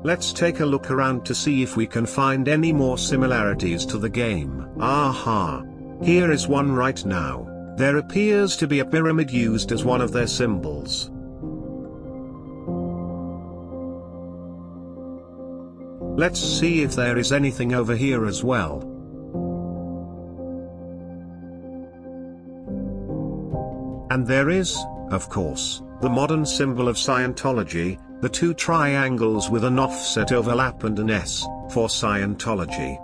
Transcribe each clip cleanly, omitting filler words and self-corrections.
Let's take a look around to see if we can find any more similarities to the game. Aha! Here is one right now. There appears to be a pyramid used as one of their symbols. Let's see if there is anything over here as well. And there is, of course, the modern symbol of Scientology, the two triangles with an offset overlap and an S, for Scientology.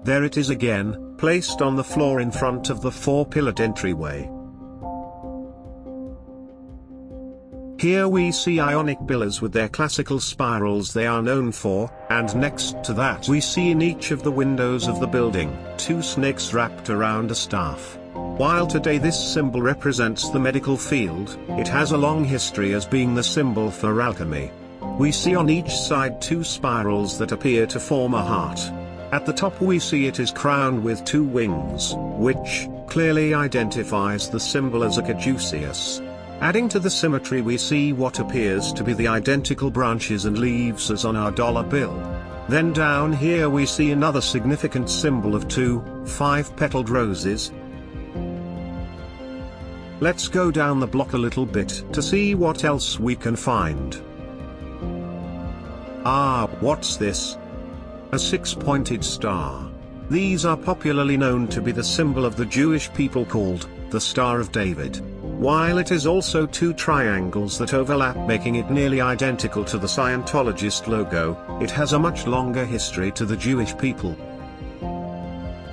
There it is again, placed on the floor in front of the four-pillared entryway. Here we see Ionic pillars with their classical spirals they are known for, and next to that we see in each of the windows of the building, two snakes wrapped around a staff. While today this symbol represents the medical field, it has a long history as being the symbol for alchemy. We see on each side two spirals that appear to form a heart. At the top we see it is crowned with two wings, which clearly identifies the symbol as a caduceus. Adding to the symmetry we see what appears to be the identical branches and leaves as on our dollar bill. Then down here we see another significant symbol of two 5-petaled roses. Let's go down the block a little bit to see what else we can find. Ah, what's this? A 6-pointed star. These are popularly known to be the symbol of the Jewish people called the Star of David. While it is also two triangles that overlap, making it nearly identical to the Scientologist logo, it has a much longer history to the Jewish people.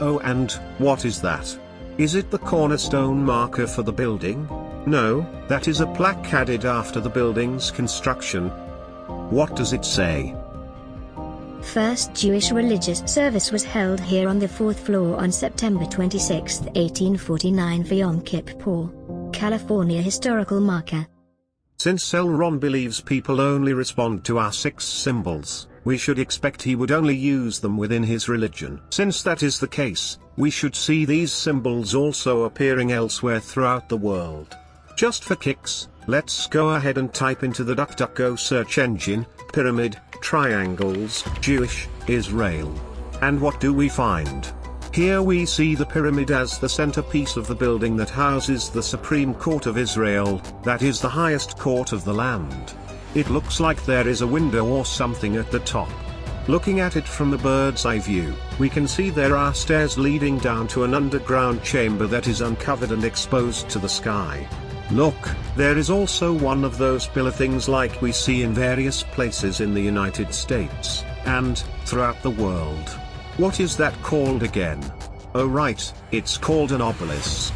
Oh, and what is that? Is it the cornerstone marker for the building? No, that is a plaque added after the building's construction. What does it say? First Jewish religious service was held here on the 4th floor on September 26, 1849 for Yom Kippur, California historical marker. Since L. Ron believes people only respond to our 6 symbols, we should expect he would only use them within his religion. Since that is the case, we should see these symbols also appearing elsewhere throughout the world. Just for kicks, let's go ahead and type into the DuckDuckGo search engine, pyramid, triangles, Jewish, Israel. And what do we find? Here we see the pyramid as the centerpiece of the building that houses the Supreme Court of Israel, that is the highest court of the land. It looks like there is a window or something at the top. Looking at it from the bird's eye view, we can see there are stairs leading down to an underground chamber that is uncovered and exposed to the sky. Look, there is also one of those pillar things like we see in various places in the United States, and throughout the world. What is that called again? Oh right, it's called an obelisk.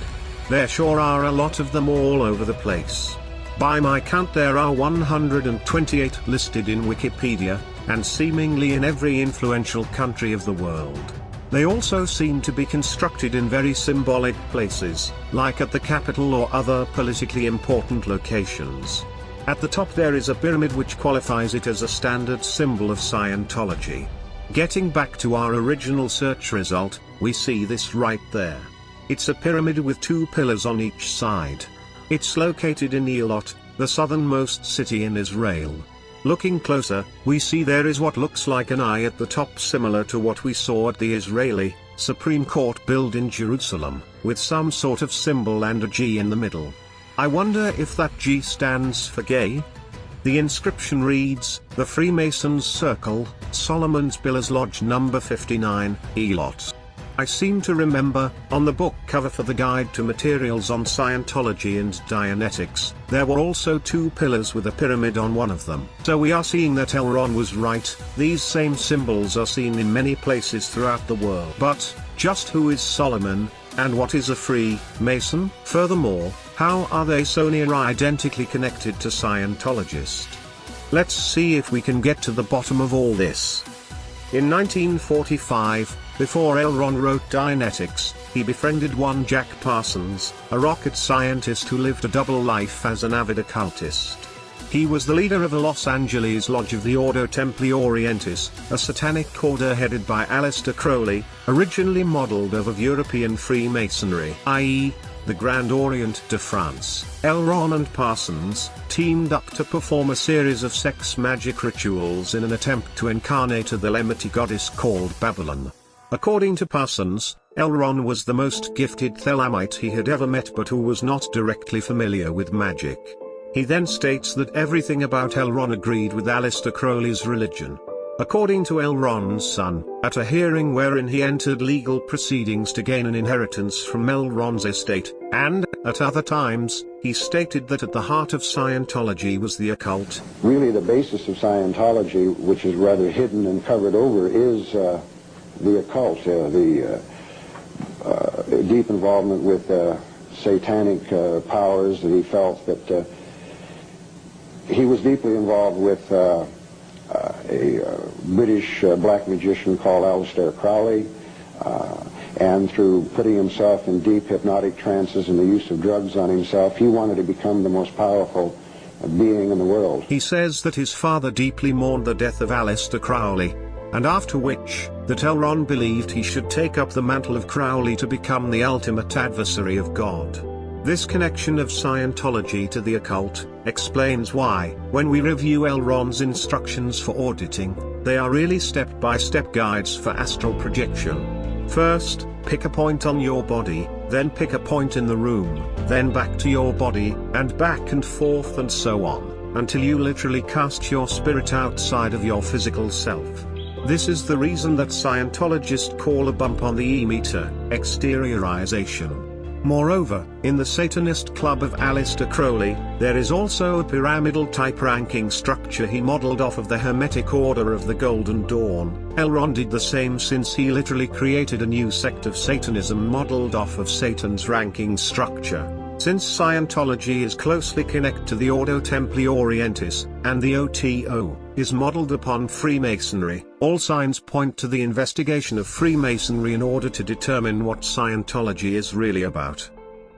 There sure are a lot of them all over the place. By my count there are 128 listed in Wikipedia, and seemingly in every influential country of the world. They also seem to be constructed in very symbolic places, like at the Capitol or other politically important locations. At the top there is a pyramid which qualifies it as a standard symbol of Scientology. Getting back to our original search result, we see this right there. It's a pyramid with 2 pillars on each side. It's located in Eilat, the southernmost city in Israel. Looking closer, we see there is what looks like an eye at the top, similar to what we saw at the Israeli Supreme Court build in Jerusalem, with some sort of symbol and a G in the middle. I wonder if that G stands for gay? The inscription reads, "The Freemasons' Circle, Solomon's Pillars Lodge number 59, Eilat." I seem to remember, on the book cover for the Guide to Materials on Scientology and Dianetics, there were also 2 pillars with a pyramid on one of them. So we are seeing that Elron was right, these same symbols are seen in many places throughout the world. But, just who is Solomon, and what is a Freemason? Furthermore, how are they so near identically connected to Scientologist? Let's see if we can get to the bottom of all this. In 1945, before L. Ron wrote Dianetics, he befriended one Jack Parsons, a rocket scientist who lived a double life as an avid occultist. He was the leader of a Los Angeles lodge of the Ordo Templi Orientes, a satanic order headed by Aleister Crowley, originally modeled of European Freemasonry, i.e., the Grand Orient de France, L. Ron and Parsons teamed up to perform a series of sex magic rituals in an attempt to incarnate a Thelemitic goddess called Babylon. According to Parsons, L. Ron was the most gifted Thelamite he had ever met but who was not directly familiar with magic. He then states that everything about L. Ron agreed with Aleister Crowley's religion. According to L. Ron's son, at a hearing wherein he entered legal proceedings to gain an inheritance from L. Ron's estate, and, at other times, he stated that at the heart of Scientology was the occult. Really the basis of Scientology, which is rather hidden and covered over, is the occult, the deep involvement with satanic powers. That he felt that he was deeply involved with a British black magician called Aleister Crowley, and through putting himself in deep hypnotic trances and the use of drugs on himself, he wanted to become the most powerful being in the world. He says that his father deeply mourned the death of Aleister Crowley, and after which, that L. Ron believed he should take up the mantle of Crowley to become the ultimate adversary of God. This connection of Scientology to the occult explains why, when we review L. Ron's instructions for auditing, they are really step-by-step guides for astral projection. First, pick a point on your body, then pick a point in the room, then back to your body, and back and forth and so on, until you literally cast your spirit outside of your physical self. This is the reason that Scientologists call a bump on the E-meter exteriorization. Moreover, in the Satanist club of Aleister Crowley, there is also a pyramidal-type ranking structure he modeled off of the Hermetic Order of the Golden Dawn. L. Ron did the same, since he literally created a new sect of Satanism modeled off of Satan's ranking structure. Since Scientology is closely connected to the Ordo Templi Orientes, and the OTO is modeled upon Freemasonry, all signs point to the investigation of Freemasonry in order to determine what Scientology is really about.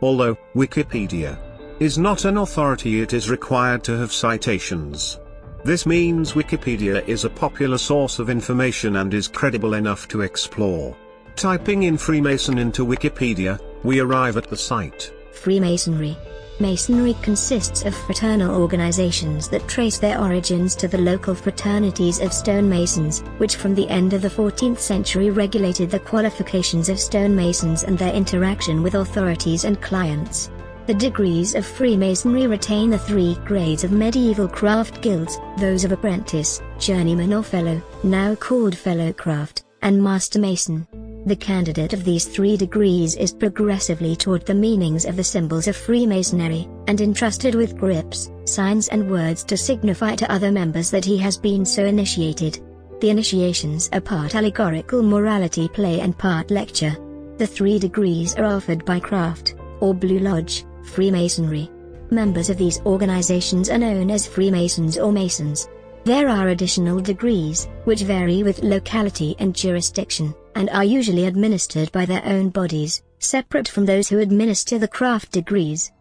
Although Wikipedia is not an authority, it is required to have citations. This means Wikipedia is a popular source of information and is credible enough to explore. Typing in Freemason into Wikipedia, we arrive at the site. Freemasonry. Masonry consists of fraternal organizations that trace their origins to the local fraternities of stonemasons, which from the end of the 14th century regulated the qualifications of stonemasons and their interaction with authorities and clients. The degrees of Freemasonry retain the three grades of medieval craft guilds, those of apprentice, journeyman or fellow, now called fellow craft, and master mason. The candidate of these three degrees is progressively taught the meanings of the symbols of Freemasonry, and entrusted with grips, signs and words to signify to other members that he has been so initiated. The initiations are part allegorical morality play and part lecture. The three degrees are offered by Craft, or Blue Lodge, Freemasonry. Members of these organizations are known as Freemasons or Masons. There are additional degrees, which vary with locality and jurisdiction, and are usually administered by their own bodies, separate from those who administer the craft degrees.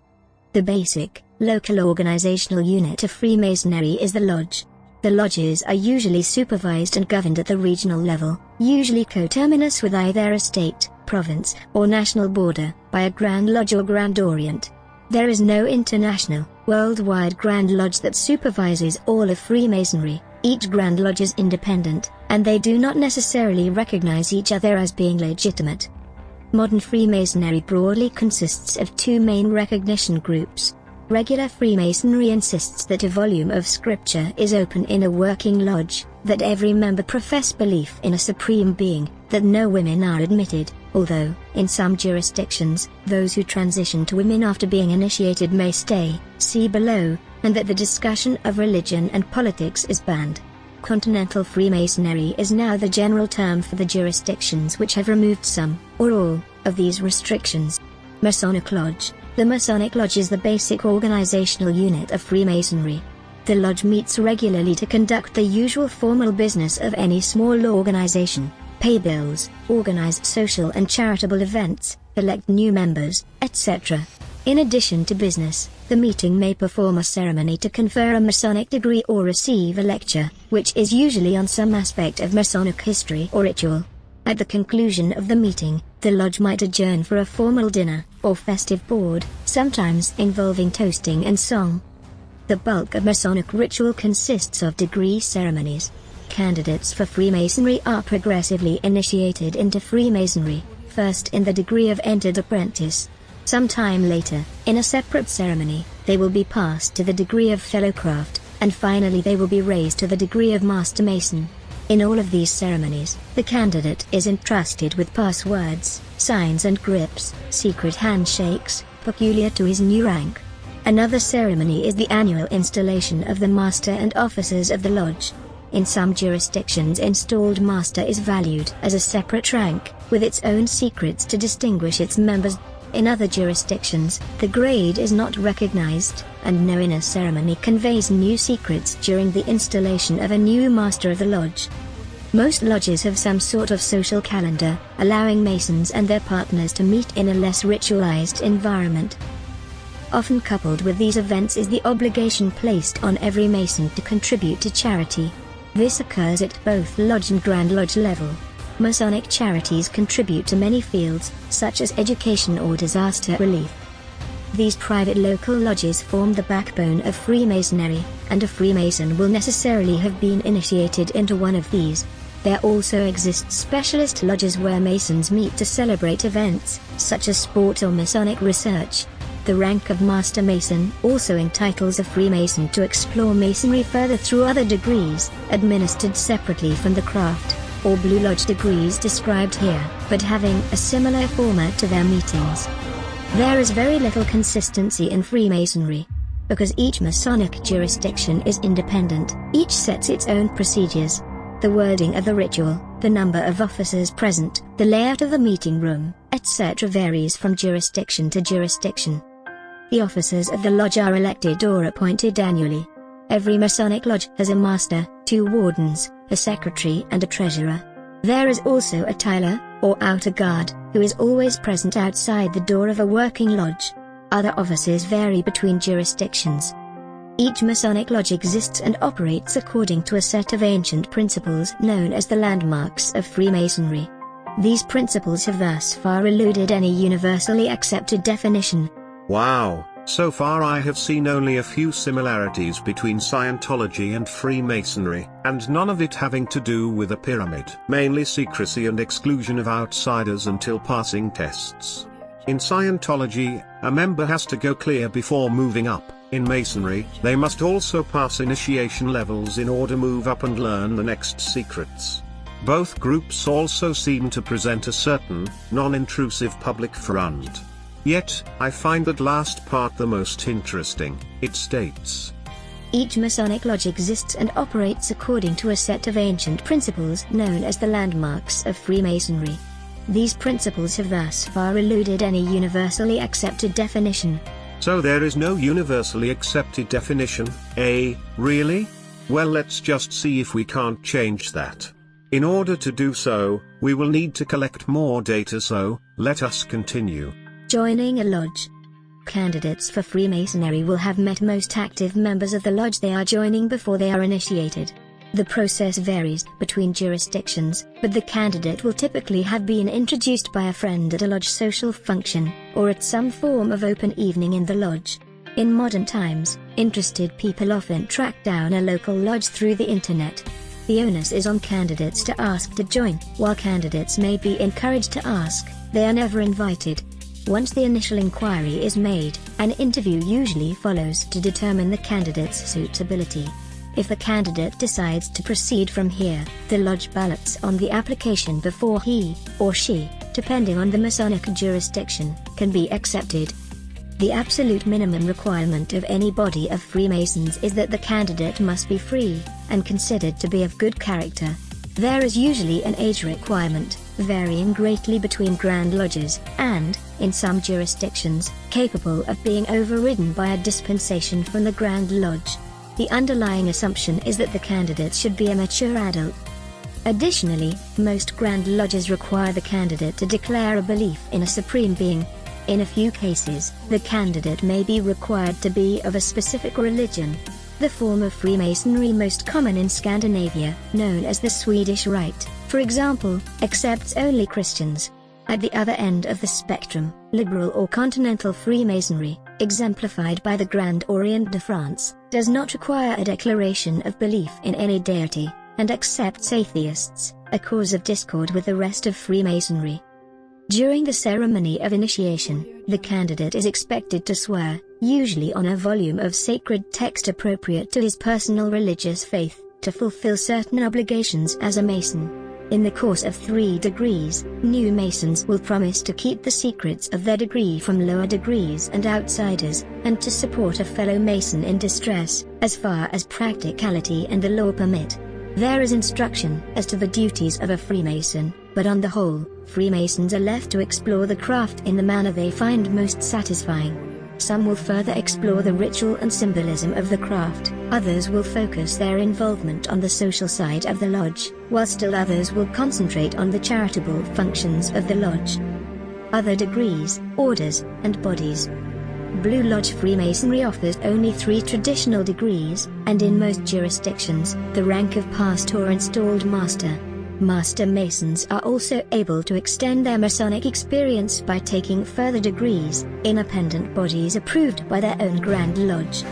The basic, local organizational unit of Freemasonry is the Lodge. The lodges are usually supervised and governed at the regional level, usually coterminous with either a state, province, or national border, by a Grand Lodge or Grand Orient. There is no international, worldwide Grand Lodge that supervises all of Freemasonry. Each Grand Lodge is independent, and they do not necessarily recognize each other as being legitimate. Modern Freemasonry broadly consists of two main recognition groups. Regular Freemasonry insists that a volume of scripture is open in a working lodge, that every member profess belief in a supreme being, that no women are admitted, although, in some jurisdictions, those who transition to women after being initiated may stay, see below, and that the discussion of religion and politics is banned. Continental Freemasonry is now the general term for the jurisdictions which have removed some, or all, of these restrictions. Masonic Lodge. The Masonic Lodge is the basic organizational unit of Freemasonry. The lodge meets regularly to conduct the usual formal business of any small organization, pay bills, organize social and charitable events, elect new members, etc. In addition to business, the meeting may perform a ceremony to confer a Masonic degree or receive a lecture, which is usually on some aspect of Masonic history or ritual. At the conclusion of the meeting, the lodge might adjourn for a formal dinner, or festive board, sometimes involving toasting and song. The bulk of Masonic ritual consists of degree ceremonies. Candidates for Freemasonry are progressively initiated into Freemasonry, first in the degree of entered apprentice. Sometime later, in a separate ceremony, they will be passed to the degree of fellowcraft, and finally they will be raised to the degree of Master Mason. In all of these ceremonies, the candidate is entrusted with passwords, signs and grips, secret handshakes, peculiar to his new rank. Another ceremony is the annual installation of the Master and officers of the lodge. In some jurisdictions, installed Master is valued as a separate rank, with its own secrets to distinguish its members. In other jurisdictions, the grade is not recognized, and no inner ceremony conveys new secrets during the installation of a new Master of the lodge. Most lodges have some sort of social calendar, allowing Masons and their partners to meet in a less ritualized environment. Often coupled with these events is the obligation placed on every Mason to contribute to charity. This occurs at both Lodge and Grand Lodge level. Masonic charities contribute to many fields, such as education or disaster relief. These private local lodges form the backbone of Freemasonry, and a Freemason will necessarily have been initiated into one of these. There also exist specialist lodges where Masons meet to celebrate events, such as sport or Masonic research. The rank of Master Mason also entitles a Freemason to explore Masonry further through other degrees, administered separately from the craft, or Blue Lodge degrees described here, but having a similar format to their meetings. There is very little consistency in Freemasonry. Because each Masonic jurisdiction is independent, each sets its own procedures. The wording of the ritual, the number of officers present, the layout of the meeting room, etc. varies from jurisdiction to jurisdiction. The officers of the lodge are elected or appointed annually. Every Masonic lodge has a master, 2 wardens, a secretary and a treasurer. There is also a tiler, or outer guard, who is always present outside the door of a working lodge. Other offices vary between jurisdictions. Each Masonic lodge exists and operates according to a set of ancient principles known as the landmarks of Freemasonry. These principles have thus far eluded any universally accepted definition. Wow, so far I have seen only a few similarities between Scientology and Freemasonry, and none of it having to do with a pyramid. Mainly secrecy and exclusion of outsiders until passing tests. In Scientology, a member has to go clear before moving up. In Masonry, they must also pass initiation levels in order to move up and learn the next secrets. Both groups also seem to present a certain, non-intrusive public front. Yet, I find that last part the most interesting. It states, each Masonic lodge exists and operates according to a set of ancient principles known as the landmarks of Freemasonry. These principles have thus far eluded any universally accepted definition. So there is no universally accepted definition, eh, really? Well, let's just see if we can't change that. In order to do so, we will need to collect more data, so let us continue. Joining a lodge. Candidates for Freemasonry will have met most active members of the lodge they are joining before they are initiated. The process varies between jurisdictions, but the candidate will typically have been introduced by a friend at a lodge social function, or at some form of open evening in the lodge. In modern times, interested people often track down a local lodge through the internet. The onus is on candidates to ask to join. While candidates may be encouraged to ask, they are never invited. Once the initial inquiry is made, an interview usually follows to determine the candidate's suitability. If the candidate decides to proceed from here, the lodge ballots on the application before he, or she, depending on the Masonic jurisdiction, can be accepted. The absolute minimum requirement of any body of Freemasons is that the candidate must be free, and considered to be of good character. There is usually an age requirement, varying greatly between Grand Lodges, and, in some jurisdictions, capable of being overridden by a dispensation from the Grand Lodge. The underlying assumption is that the candidate should be a mature adult. Additionally, most Grand Lodges require the candidate to declare a belief in a supreme being. In a few cases, the candidate may be required to be of a specific religion. The form of Freemasonry most common in Scandinavia, known as the Swedish Rite, for example, accepts only Christians. At the other end of the spectrum, liberal or continental Freemasonry, exemplified by the Grand Orient de France, does not require a declaration of belief in any deity, and accepts atheists, a cause of discord with the rest of Freemasonry. During the ceremony of initiation, the candidate is expected to swear, usually on a volume of sacred text appropriate to his personal religious faith, to fulfill certain obligations as a Mason. In the course of 3 degrees, new Masons will promise to keep the secrets of their degree from lower degrees and outsiders, and to support a fellow Mason in distress, as far as practicality and the law permit. There is instruction as to the duties of a Freemason, but on the whole, Freemasons are left to explore the craft in the manner they find most satisfying. Some will further explore the ritual and symbolism of the craft, others will focus their involvement on the social side of the lodge, while still others will concentrate on the charitable functions of the lodge. Other degrees, orders, and bodies. Blue Lodge Freemasonry offers only 3 traditional degrees, and in most jurisdictions, the rank of past or installed master. Master Masons are also able to extend their Masonic experience by taking further degrees, independent bodies approved by their own Grand Lodge.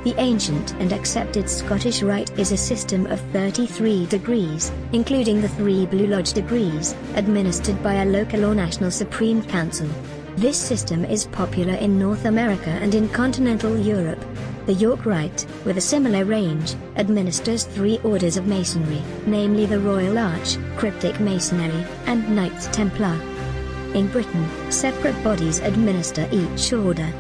The ancient and accepted Scottish Rite is a system of 33 degrees, including the 3 Blue Lodge degrees, administered by a local or national Supreme Council. This system is popular in North America and in continental Europe. The York Rite, with a similar range, administers 3 orders of Masonry, namely the Royal Arch, Cryptic Masonry, and Knights Templar. In Britain, separate bodies administer each order.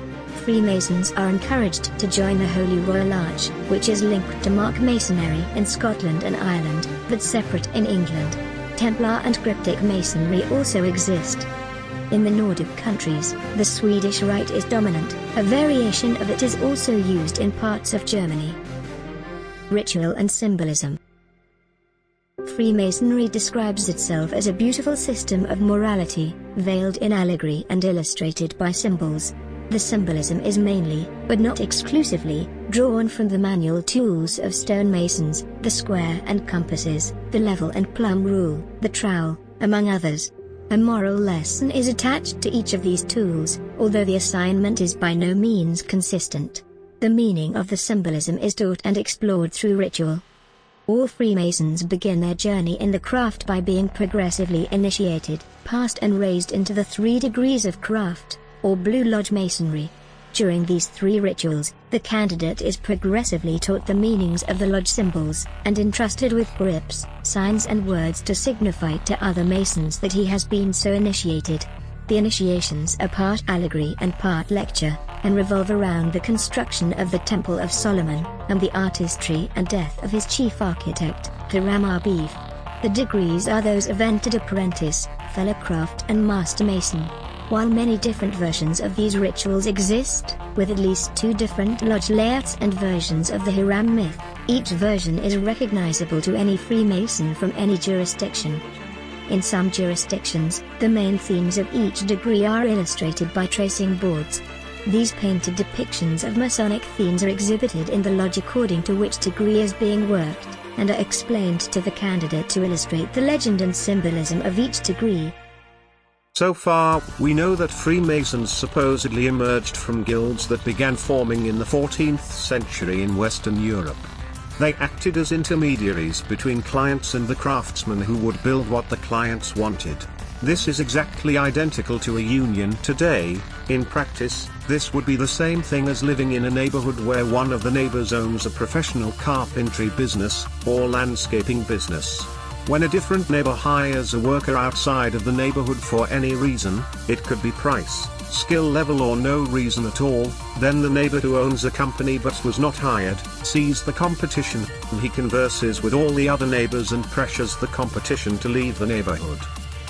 Freemasons are encouraged to join the Holy Royal Arch, which is linked to Mark Masonry in Scotland and Ireland, but separate in England. Templar and Cryptic Masonry also exist. In the Nordic countries, the Swedish Rite is dominant, a variation of it is also used in parts of Germany. Ritual and symbolism. Freemasonry describes itself as a beautiful system of morality, veiled in allegory and illustrated by symbols. The symbolism is mainly, but not exclusively, drawn from the manual tools of stonemasons, the square and compasses, the level and plumb rule, the trowel, among others. A moral lesson is attached to each of these tools, although the assignment is by no means consistent. The meaning of the symbolism is taught and explored through ritual. All Freemasons begin their journey in the craft by being progressively initiated, passed and raised into the 3 degrees of craft, or Blue Lodge Masonry. During these 3 rituals, the candidate is progressively taught the meanings of the lodge symbols, and entrusted with grips, signs and words to signify to other Masons that he has been so initiated. The initiations are part allegory and part lecture, and revolve around the construction of the Temple of Solomon, and the artistry and death of his chief architect, Hiram Abiff. The degrees are those of entered apprentice, fellow craft and master mason. While many different versions of these rituals exist, with at least 2 different lodge layouts and versions of the Hiram myth, each version is recognizable to any Freemason from any jurisdiction. In some jurisdictions, the main themes of each degree are illustrated by tracing boards. These painted depictions of Masonic themes are exhibited in the lodge according to which degree is being worked, and are explained to the candidate to illustrate the legend and symbolism of each degree. So far, we know that Freemasons supposedly emerged from guilds that began forming in the 14th century in Western Europe. They acted as intermediaries between clients and the craftsmen who would build what the clients wanted. This is exactly identical to a union today. In practice, this would be the same thing as living in a neighborhood where one of the neighbors owns a professional carpentry business, or landscaping business. When a different neighbor hires a worker outside of the neighborhood for any reason, it could be price, skill level or no reason at all, then the neighbor who owns a company but was not hired, sees the competition, and he converses with all the other neighbors and pressures the competition to leave the neighborhood.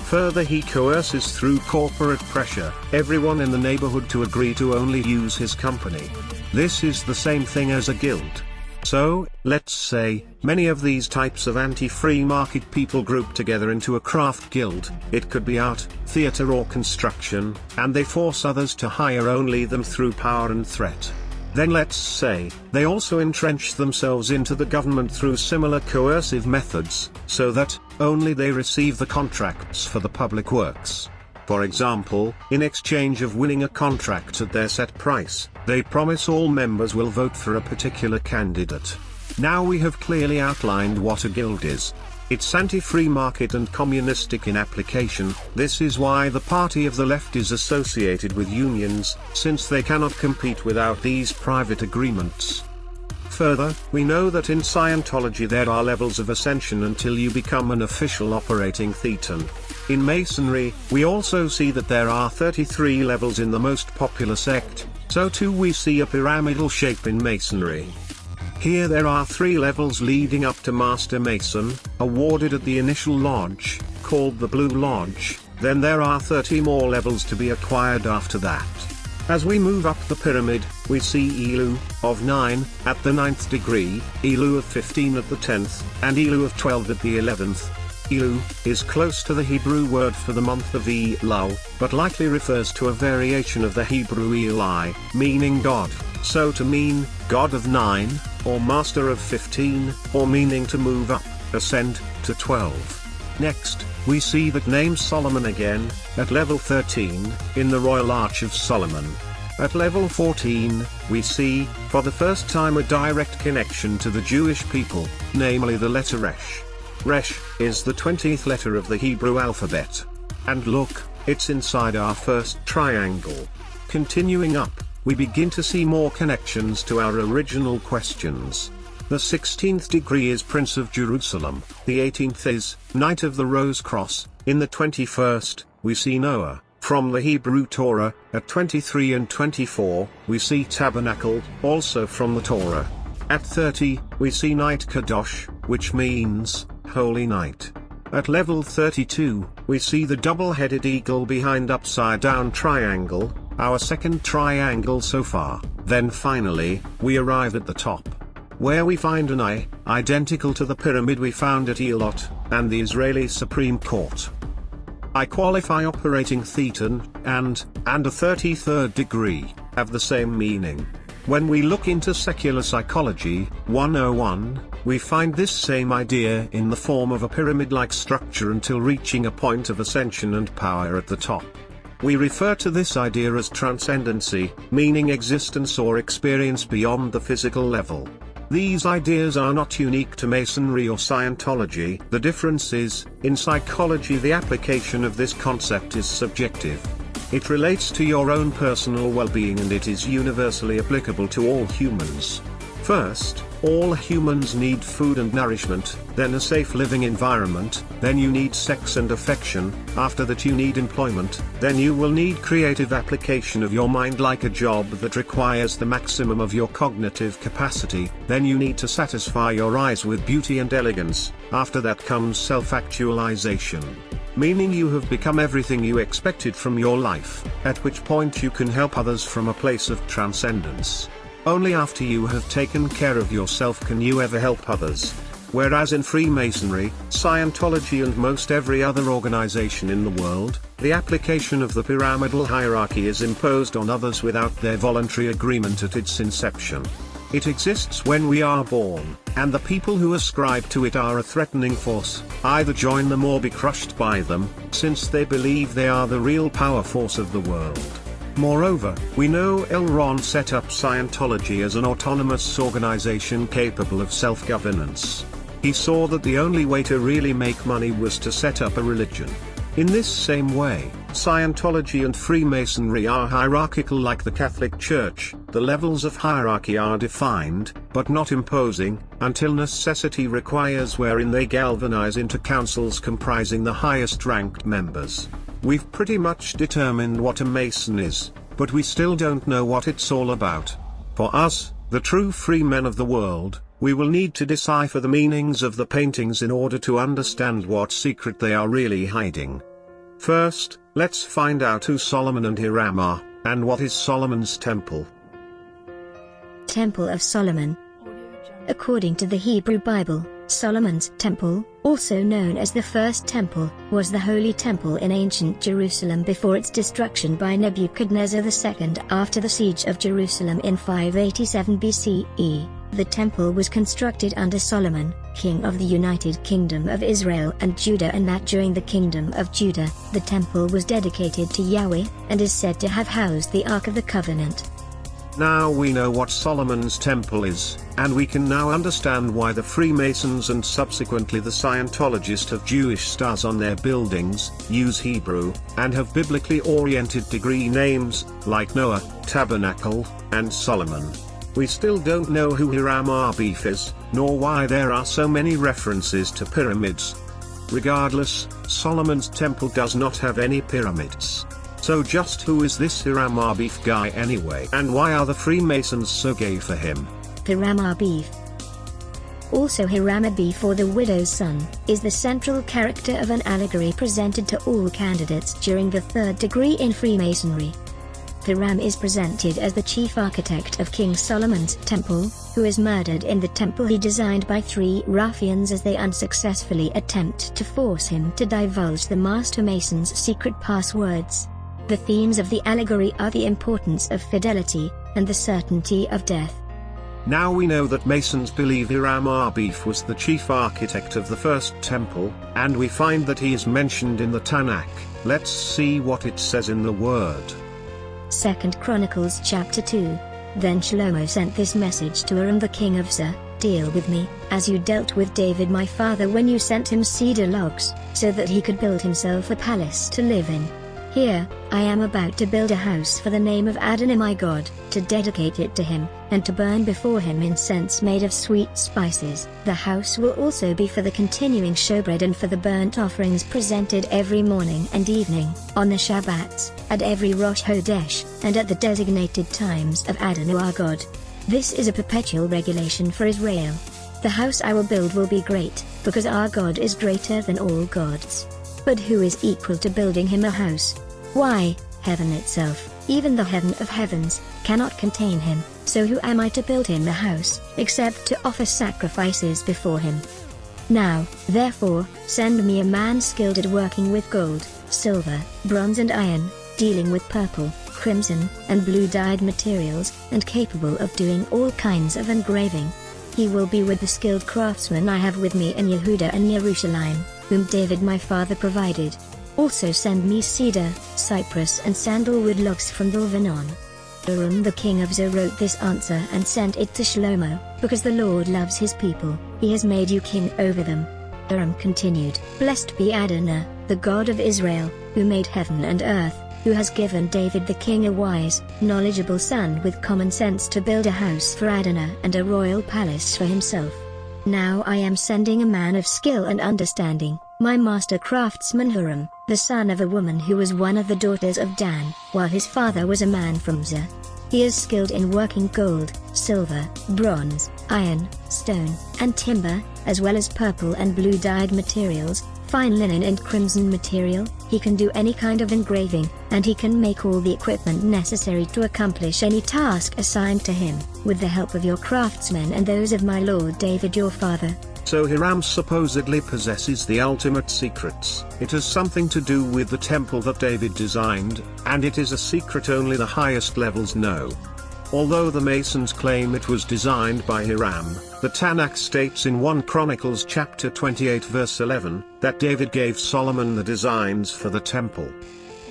Further, he coerces through corporate pressure everyone in the neighborhood to agree to only use his company. This is the same thing as a guild. So, let's say, many of these types of anti-free market people group together into a craft guild, it could be art, theater or construction, and they force others to hire only them through power and threat. Then let's say, they also entrench themselves into the government through similar coercive methods, so that, only they receive the contracts for the public works. For example, in exchange of winning a contract at their set price, they promise all members will vote for a particular candidate. Now we have clearly outlined what a guild is. It's anti-free market and communistic in application. This is why the party of the left is associated with unions, since they cannot compete without these private agreements. Further, we know that in Scientology there are levels of ascension until you become an official operating thetan. In Masonry, we also see that there are 33 levels in the most popular sect, so too we see a pyramidal shape in Masonry. Here there are 3 levels leading up to Master Mason, awarded at the initial lodge, called the Blue Lodge, then there are 30 more levels to be acquired after that. As we move up the pyramid, we see Elu, of 9, at the 9th degree, Elu of 15 at the 10th, and Elu of 12 at the 11th. Elu is close to the Hebrew word for the month of Elul, but likely refers to a variation of the Hebrew Eli, meaning God, so to mean, God of 9, or Master of 15, or meaning to move up, ascend, to 12. Next, we see that name Solomon again, at level 13, in the Royal Arch of Solomon. At level 14, we see, for the first time a direct connection to the Jewish people, namely the letter Resh. Resh is the 20th letter of the Hebrew alphabet. And look, it's inside our first triangle. Continuing up, we begin to see more connections to our original questions. The 16th degree is Prince of Jerusalem, the 18th is Knight of the Rose Cross, in the 21st, we see Noah, from the Hebrew Torah, at 23 and 24, we see Tabernacle, also from the Torah. At 30, we see Night Kadosh, which means, Holy Night. At level 32, we see the double-headed eagle behind upside down triangle, our second triangle so far. Then finally, we arrive at the top, where we find an eye, identical to the pyramid we found at Elot, and the Israeli Supreme Court. I qualify operating thetan, and a 33rd degree, have the same meaning. When we look into secular psychology, 101, we find this same idea in the form of a pyramid-like structure until reaching a point of ascension and power at the top. We refer to this idea as transcendency, meaning existence or experience beyond the physical level. These ideas are not unique to Masonry or Scientology. The difference is, in psychology the application of this concept is subjective. It relates to your own personal well-being and it is universally applicable to all humans. First, all humans need food and nourishment, then a safe living environment, then you need sex and affection, after that you need employment, then you will need creative application of your mind like a job that requires the maximum of your cognitive capacity, then you need to satisfy your eyes with beauty and elegance, after that comes self-actualization. Meaning you have become everything you expected from your life, at which point you can help others from a place of transcendence. Only after you have taken care of yourself can you ever help others. Whereas in Freemasonry, Scientology and most every other organization in the world, the application of the pyramidal hierarchy is imposed on others without their voluntary agreement at its inception. It exists when we are born, and the people who ascribe to it are a threatening force, either join them or be crushed by them, since they believe they are the real power force of the world. Moreover, we know L. Ron set up Scientology as an autonomous organization capable of self-governance. He saw that the only way to really make money was to set up a religion. In this same way, Scientology and Freemasonry are hierarchical like the Catholic Church. The levels of hierarchy are defined, but not imposing, until necessity requires, wherein they galvanize into councils comprising the highest ranked members. We've pretty much determined what a Mason is, but we still don't know what it's all about. For us, the true free men of the world, we will need to decipher the meanings of the paintings in order to understand what secret they are really hiding. First, let's find out who Solomon and Hiram are, and what is Solomon's temple. Temple of Solomon. According to the Hebrew Bible, Solomon's Temple, also known as the First Temple, was the Holy Temple in ancient Jerusalem before its destruction by Nebuchadnezzar II after the siege of Jerusalem in 587 BCE. The temple was constructed under Solomon, king of the United Kingdom of Israel and Judah, and that during the Kingdom of Judah, the temple was dedicated to Yahweh, and is said to have housed the Ark of the Covenant. Now we know what Solomon's Temple is, and we can now understand why the Freemasons and subsequently the Scientologists have Jewish stars on their buildings, use Hebrew, and have biblically oriented degree names, like Noah, Tabernacle, and Solomon. We still don't know who Hiram Abif is, nor why there are so many references to pyramids. Regardless, Solomon's Temple does not have any pyramids. So just who is this Hiram Abif guy anyway, and why are the Freemasons so gay for him? Hiram Abif, also Hiram Abif or the widow's son, is the central character of an allegory presented to all candidates during the third degree in Freemasonry. Hiram is presented as the chief architect of King Solomon's Temple, who is murdered in the temple he designed by three ruffians as they unsuccessfully attempt to force him to divulge the Master Mason's secret passwords. The themes of the allegory are the importance of fidelity, and the certainty of death. Now we know that Masons believe Hiram Abif was the chief architect of the first temple, and we find that he is mentioned in the Tanakh. Let's see what it says in the Word. 2 Chronicles chapter 2. Then Shlomo sent this message to Hiram the king ofZer, "Deal with me, as you dealt with David my father when you sent him cedar logs, so that he could build himself a palace to live in. Here, I am about to build a house for the name of Adonai my God, to dedicate it to him, and to burn before him incense made of sweet spices. The house will also be for the continuing showbread and for the burnt offerings presented every morning and evening, on the Shabbats, at every Rosh Hodesh, and at the designated times of Adonai our God. This is a perpetual regulation for Israel. The house I will build will be great, because our God is greater than all gods. But who is equal to building him a house? Why, heaven itself, even the heaven of heavens, cannot contain him, so who am I to build him a house, except to offer sacrifices before him? Now, therefore, send me a man skilled at working with gold, silver, bronze and iron, dealing with purple, crimson, and blue-dyed materials, and capable of doing all kinds of engraving. He will be with the skilled craftsmen I have with me in Yehuda and Jerusalem, whom David my father provided. Also send me cedar, cypress and sandalwood logs from the Lebanon." Hiram the king ofZer wrote this answer and sent it to Shlomo, "Because the Lord loves his people, he has made you king over them." Hiram continued, "Blessed be Adonai, the God of Israel, who made heaven and earth, who has given David the king a wise, knowledgeable son with common sense to build a house for Adonai and a royal palace for himself. Now I am sending a man of skill and understanding, my master craftsman Hiram, the son of a woman who was one of the daughters of Dan, while his father was a man from Zer. He is skilled in working gold, silver, bronze, iron, stone, and timber, as well as purple and blue-dyed materials, fine linen and crimson material. He can do any kind of engraving, and he can make all the equipment necessary to accomplish any task assigned to him, with the help of your craftsmen and those of my lord David your father." So Hiram supposedly possesses the ultimate secrets. It has something to do with the temple that David designed, and it is a secret only the highest levels know. Although the Masons claim it was designed by Hiram, the Tanakh states in 1 Chronicles chapter 28 verse 11, that David gave Solomon the designs for the temple.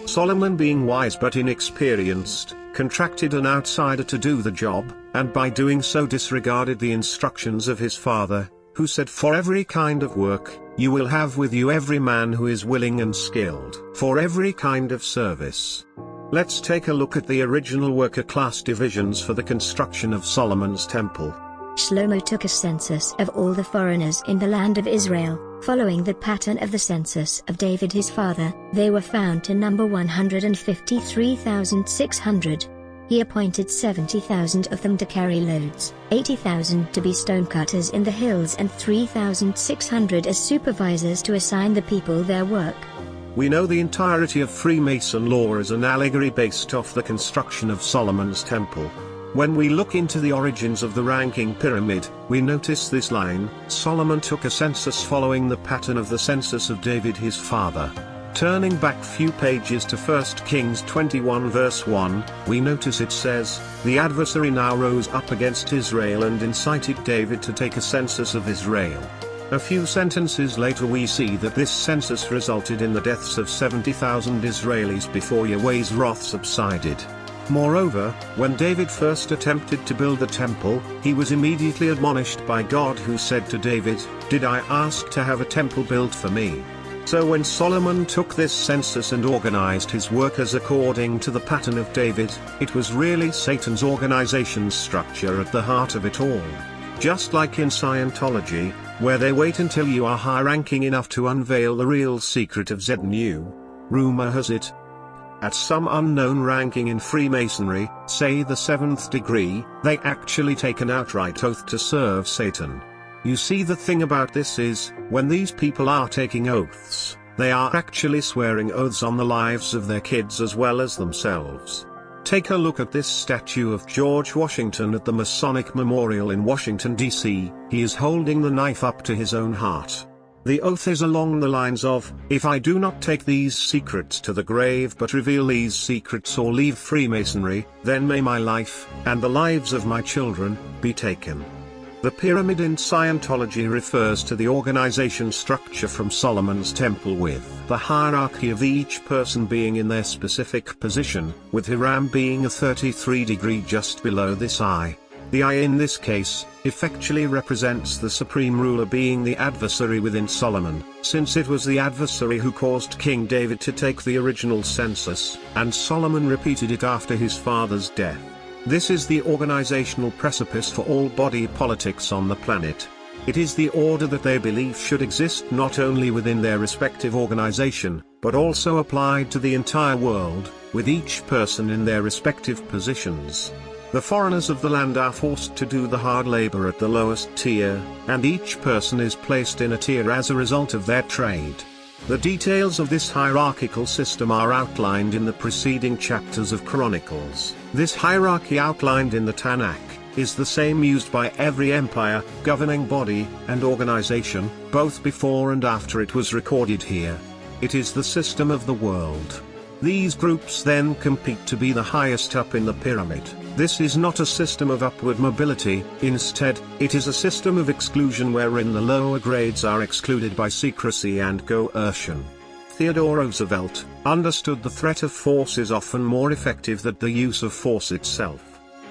Solomon, being wise but inexperienced, contracted an outsider to do the job, and by doing so disregarded the instructions of his father, who said, "For every kind of work, you will have with you every man who is willing and skilled, for every kind of service." Let's take a look at the original worker class divisions for the construction of Solomon's temple. Shlomo took a census of all the foreigners in the land of Israel, following the pattern of the census of David his father. They were found to number 153,600. He appointed 70,000 of them to carry loads, 80,000 to be stonecutters in the hills, and 3,600 as supervisors to assign the people their work. We know the entirety of Freemason law is an allegory based off the construction of Solomon's temple. When we look into the origins of the ranking pyramid, we notice this line: Solomon took a census following the pattern of the census of David his father. Turning back few pages to 1 Kings 21 verse 1, we notice it says, "The adversary now rose up against Israel and incited David to take a census of Israel." A few sentences later we see that this census resulted in the deaths of 70,000 Israelis before Yahweh's wrath subsided. Moreover, when David first attempted to build the temple, he was immediately admonished by God, who said to David, "Did I ask to have a temple built for me?" So when Solomon took this census and organized his workers according to the pattern of David, it was really Satan's organization structure at the heart of it all. Just like in Scientology, where they wait until you are high-ranking enough to unveil the real secret of ZNU. Rumor has it, at some unknown ranking in Freemasonry, say the 7th degree, they actually take an outright oath to serve Satan. You see, the thing about this is, when these people are taking oaths, they are actually swearing oaths on the lives of their kids as well as themselves. Take a look at this statue of George Washington at the Masonic Memorial in Washington, D.C. He is holding the knife up to his own heart. The oath is along the lines of, "If I do not take these secrets to the grave but reveal these secrets or leave Freemasonry, then may my life, and the lives of my children, be taken." The pyramid in Scientology refers to the organization structure from Solomon's temple, with the hierarchy of each person being in their specific position, with Hiram being a 33 degree just below this eye. The eye in this case, effectually represents the supreme ruler being the adversary within Solomon, since it was the adversary who caused King David to take the original census, and Solomon repeated it after his father's death. This is the organizational precipice for all body politics on the planet. It is the order that they believe should exist not only within their respective organization, but also applied to the entire world, with each person in their respective positions. The foreigners of the land are forced to do the hard labor at the lowest tier, and each person is placed in a tier as a result of their trade. The details of this hierarchical system are outlined in the preceding chapters of Chronicles. This hierarchy outlined in the Tanakh is the same used by every empire, governing body, and organization, both before and after it was recorded here. It is the system of the world. These groups then compete to be the highest up in the pyramid. This is not a system of upward mobility, instead, it is a system of exclusion wherein the lower grades are excluded by secrecy and coercion. Theodore Roosevelt understood the threat of force is often more effective than the use of force itself.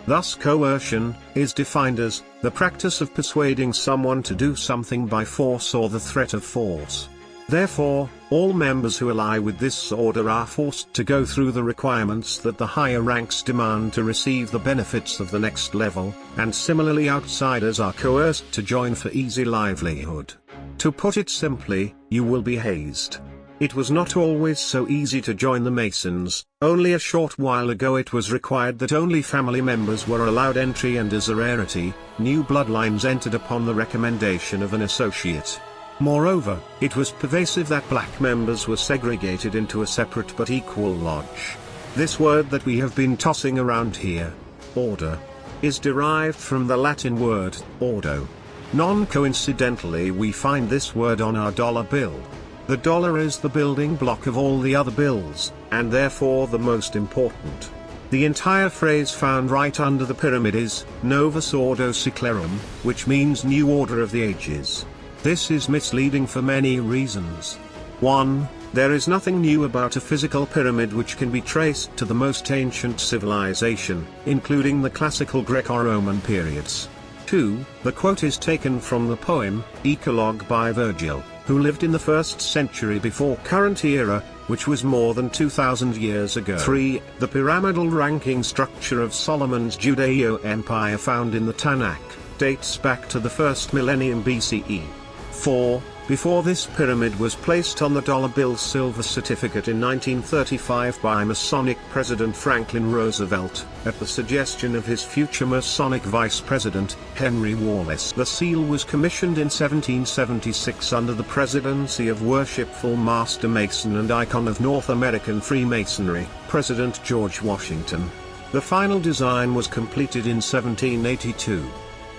Thus coercion is defined as the practice of persuading someone to do something by force or the threat of force. Therefore, all members who ally with this order are forced to go through the requirements that the higher ranks demand to receive the benefits of the next level, and similarly outsiders are coerced to join for easy livelihood. To put it simply, you will be hazed. It was not always so easy to join the Masons. Only a short while ago it was required that only family members were allowed entry, and as a rarity, new bloodlines entered upon the recommendation of an associate. Moreover, it was pervasive that black members were segregated into a separate but equal lodge. This word that we have been tossing around here, order, is derived from the Latin word, ordo. Non-coincidentally, we find this word on our dollar bill. The dollar is the building block of all the other bills, and therefore the most important. The entire phrase found right under the pyramid is, Novus Ordo Seclorum, which means new order of the ages. This is misleading for many reasons. 1. There is nothing new about a physical pyramid which can be traced to the most ancient civilization, including the classical Greco-Roman periods. 2. The quote is taken from the poem, Eclogue by Virgil, who lived in the 1st century before current era, which was more than 2,000 years ago. 3. The pyramidal ranking structure of Solomon's Judeo-Empire found in the Tanakh dates back to the 1st millennium BCE. 4. Before this pyramid was placed on the dollar bill's silver certificate in 1935 by Masonic President Franklin Roosevelt, at the suggestion of his future Masonic Vice President, Henry Wallace. The seal was commissioned in 1776 under the presidency of Worshipful Master Mason and icon of North American Freemasonry, President George Washington. The final design was completed in 1782.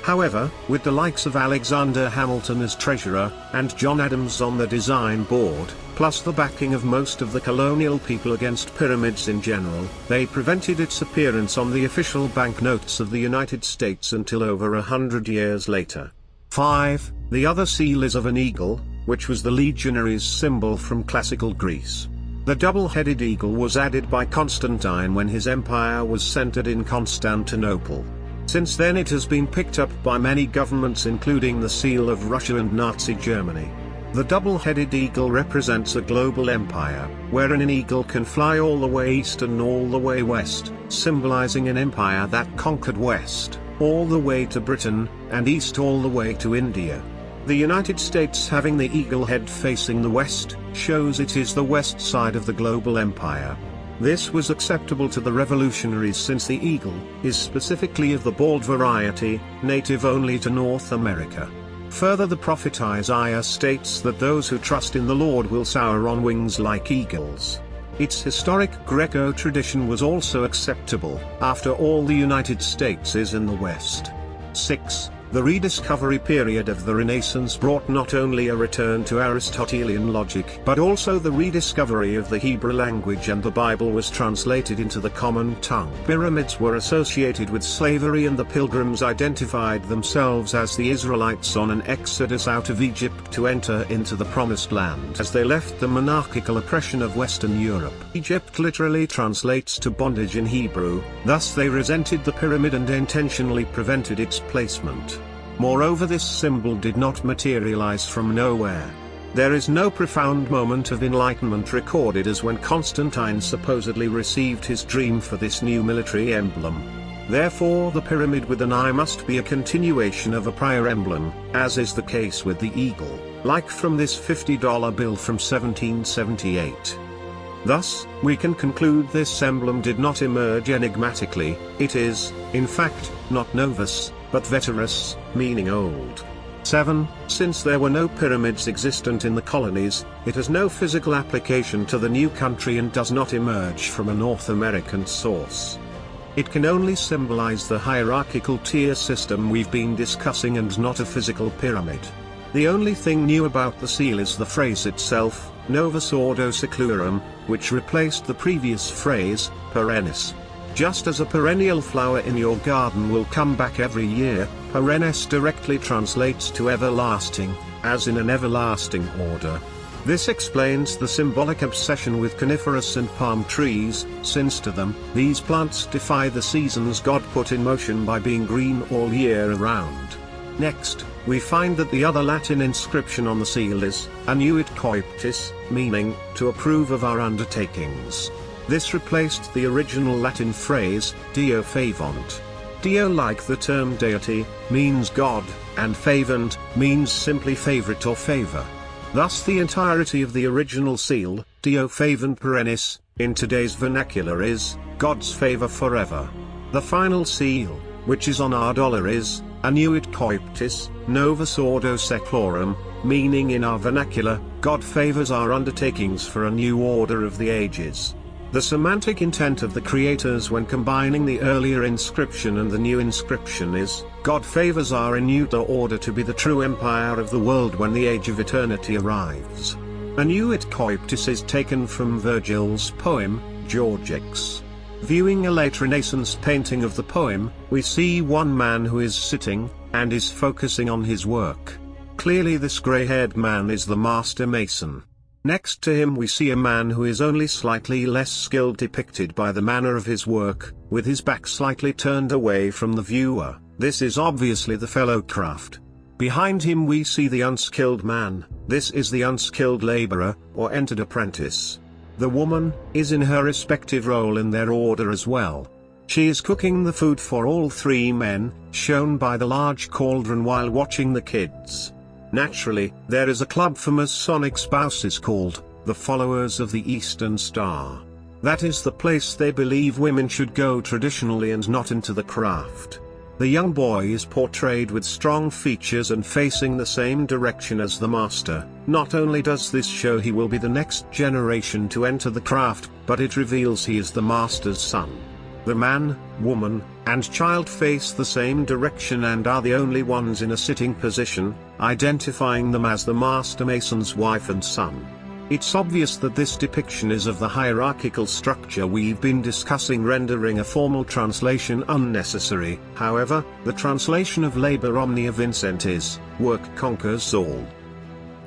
However, with the likes of Alexander Hamilton as treasurer, and John Adams on the design board, plus the backing of most of the colonial people against pyramids in general, they prevented its appearance on the official banknotes of the United States until over 100 years later. 5. The other seal is of an eagle, which was the legionary's symbol from classical Greece. The double-headed eagle was added by Constantine when his empire was centered in Constantinople. Since then it has been picked up by many governments including the seal of Russia and Nazi Germany. The double-headed eagle represents a global empire, wherein an eagle can fly all the way east and all the way west, symbolizing an empire that conquered west, all the way to Britain, and east all the way to India. The United States having the eagle head facing the west, shows it is the west side of the global empire. This was acceptable to the revolutionaries since the eagle is specifically of the bald variety, native only to North America. Further, the prophet Isaiah states that those who trust in the Lord will soar on wings like eagles. Its historic Greco tradition was also acceptable. After all, the United States is in the West. 6. The rediscovery period of the Renaissance brought not only a return to Aristotelian logic but also the rediscovery of the Hebrew language, and the Bible was translated into the common tongue. Pyramids were associated with slavery, and the pilgrims identified themselves as the Israelites on an exodus out of Egypt to enter into the Promised Land as they left the monarchical oppression of Western Europe. Egypt literally translates to bondage in Hebrew, thus they resented the pyramid and intentionally prevented its placement. Moreover, this symbol did not materialize from nowhere. There is no profound moment of enlightenment recorded as when Constantine supposedly received his dream for this new military emblem. Therefore, the pyramid with an eye must be a continuation of a prior emblem, as is the case with the eagle, like from this $50 bill from 1778. Thus, we can conclude this emblem did not emerge enigmatically. It is, in fact, not novus, but veterus, meaning old. 7. Since there were no pyramids existent in the colonies, it has no physical application to the new country and does not emerge from a North American source. It can only symbolize the hierarchical tier system we've been discussing and not a physical pyramid. The only thing new about the seal is the phrase itself, Novus Ordo Seclorum, which replaced the previous phrase, perennis. Just as a perennial flower in your garden will come back every year, perennis directly translates to everlasting, as in an everlasting order. This explains the symbolic obsession with coniferous and palm trees, since to them, these plants defy the seasons God put in motion by being green all year around. Next, we find that the other Latin inscription on the seal is, Annuit Coeptis, meaning, to approve of our undertakings. This replaced the original Latin phrase, Deo favont. Deo, like the term deity, means God, and favant, means simply favorite or favor. Thus the entirety of the original seal, Deo favant perennis, in today's vernacular is, God's favor forever. The final seal, which is on our dollar, is, Annuit Coeptis, Novus Ordo Seclorum, meaning in our vernacular, God favors our undertakings for a new order of the ages. The semantic intent of the creators when combining the earlier inscription and the new inscription is, God favors our renewed order to be the true empire of the world when the age of eternity arrives. Annuit Coeptis is taken from Virgil's poem, Georgics. Viewing a late Renaissance painting of the poem, we see one man who is sitting, and is focusing on his work. Clearly this grey-haired man is the master mason. Next to him we see a man who is only slightly less skilled, depicted by the manner of his work, with his back slightly turned away from the viewer. This is obviously the fellow craft. Behind him we see the unskilled man. This is the unskilled laborer, or entered apprentice. The woman is in her respective role in their order as well. She is cooking the food for all three men, shown by the large cauldron while watching the kids. Naturally, there is a club for Masonic spouses called, the Followers of the Eastern Star. That is the place they believe women should go traditionally and not into the craft. The young boy is portrayed with strong features and facing the same direction as the master. Not only does this show he will be the next generation to enter the craft, but it reveals he is the master's son. The man, woman, and child face the same direction and are the only ones in a sitting position, identifying them as the Master Mason's wife and son. It's obvious that this depiction is of the hierarchical structure we've been discussing, rendering a formal translation unnecessary. However, the translation of Liber Omnia Vincent is, work conquers all.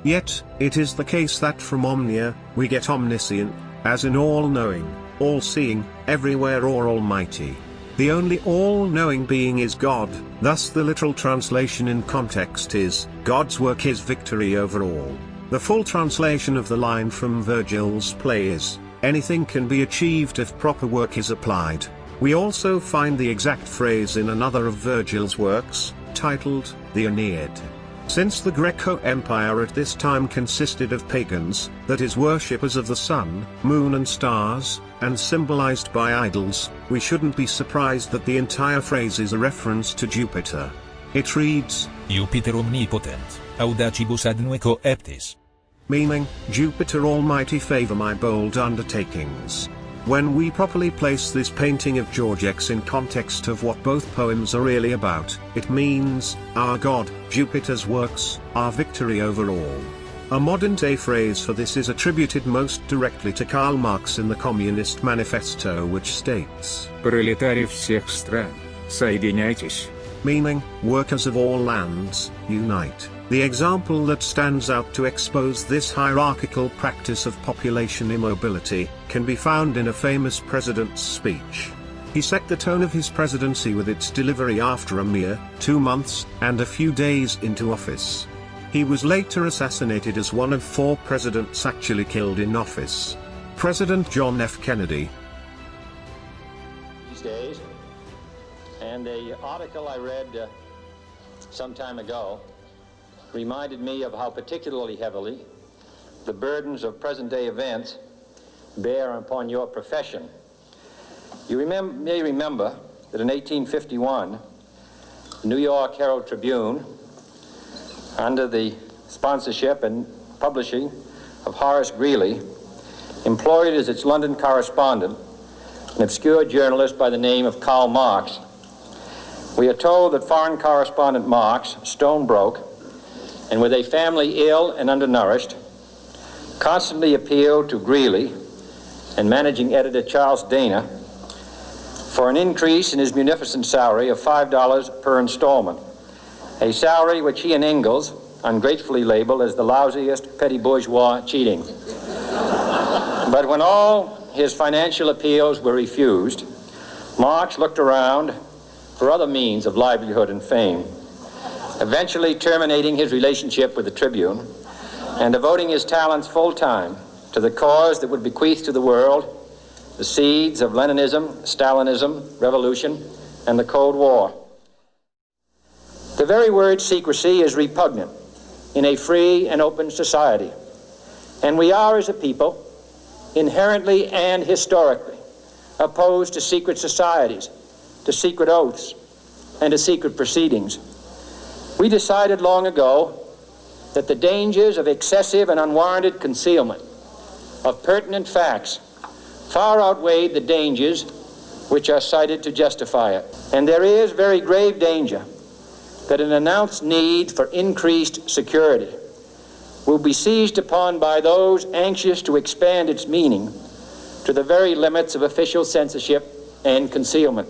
Yet, it is the case that from omnia, we get omniscient, as in all-knowing, all-seeing, everywhere or almighty. The only all-knowing being is God, thus the literal translation in context is, God's work is victory over all. The full translation of the line from Virgil's play is, anything can be achieved if proper work is applied. We also find the exact phrase in another of Virgil's works, titled, the Aeneid. Since the Greco Empire at this time consisted of pagans, that is worshippers of the sun, moon and stars, and symbolized by idols, we shouldn't be surprised that the entire phrase is a reference to Jupiter. It reads, Jupiter omnipotent, audacibus ad nueco eptis. Meaning, Jupiter Almighty favor my bold undertakings. When we properly place this painting of George X in context of what both poems are really about, it means, our God, Jupiter's works, are victory over all. A modern-day phrase for this is attributed most directly to Karl Marx in the Communist Manifesto, which states, Пролетарии всех стран, соединяйтесь. Meaning, workers of all lands, unite. The example that stands out to expose this hierarchical practice of population immobility, can be found in a famous president's speech. He set the tone of his presidency with its delivery after a mere 2 months and a few days into office. He was later assassinated as one of 4 presidents actually killed in office. President John F. Kennedy. These days, and the article I read some time ago reminded me of how particularly heavily the burdens of present-day events bear upon your profession. You may remember that in 1851, the New York Herald Tribune, under the sponsorship and publishing of Horace Greeley, employed as its London correspondent an obscure journalist by the name of Karl Marx. We are told that foreign correspondent Marx, stone broke, and with a family ill and undernourished, constantly appealed to Greeley and managing editor Charles Dana for an increase in his munificent salary of $5 per installment, a salary which he and Ingalls ungratefully labeled as the lousiest petty bourgeois cheating. But when all his financial appeals were refused, Marx looked around for other means of livelihood and fame, eventually terminating his relationship with the Tribune and devoting his talents full-time to the cause that would bequeath to the world the seeds of Leninism, Stalinism, revolution, and the Cold War. The very word secrecy is repugnant in a free and open society, and we are, as a people, inherently and historically opposed to secret societies, to secret oaths, and to secret proceedings. We decided long ago that the dangers of excessive and unwarranted concealment of pertinent facts far outweighed the dangers which are cited to justify it. And there is very grave danger that an announced need for increased security will be seized upon by those anxious to expand its meaning to the very limits of official censorship and concealment.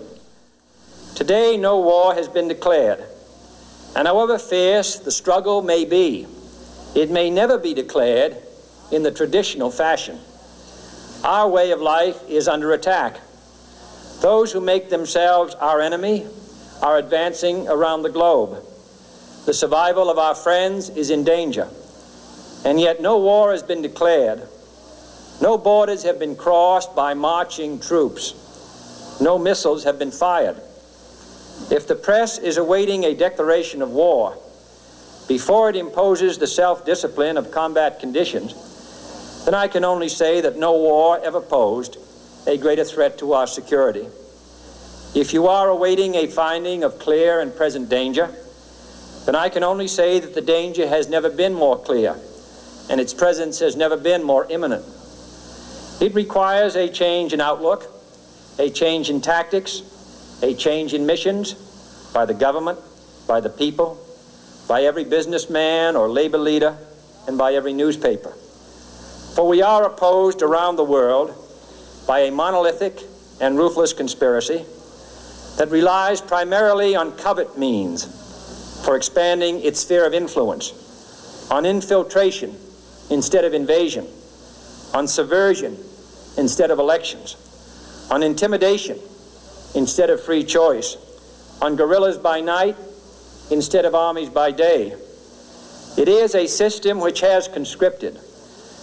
Today, no war has been declared, and however fierce the struggle may be, it may never be declared in the traditional fashion. Our way of life is under attack. Those who make themselves our enemy are advancing around the globe. The survival of our friends is in danger, and yet no war has been declared. No borders have been crossed by marching troops. No missiles have been fired. If the press is awaiting a declaration of war before it imposes the self-discipline of combat conditions, then I can only say that no war ever posed a greater threat to our security. If you are awaiting a finding of clear and present danger, then I can only say that the danger has never been more clear, and its presence has never been more imminent. It requires a change in outlook a change in tactics, a change in missions by the government, by the people, by every businessman or labor leader, and by every newspaper. For we are opposed around the world by a monolithic and ruthless conspiracy that relies primarily on covert means for expanding its sphere of influence, on infiltration instead of invasion, on subversion instead of elections, on intimidation instead of free choice, on guerrillas by night instead of armies by day. It is a system which has conscripted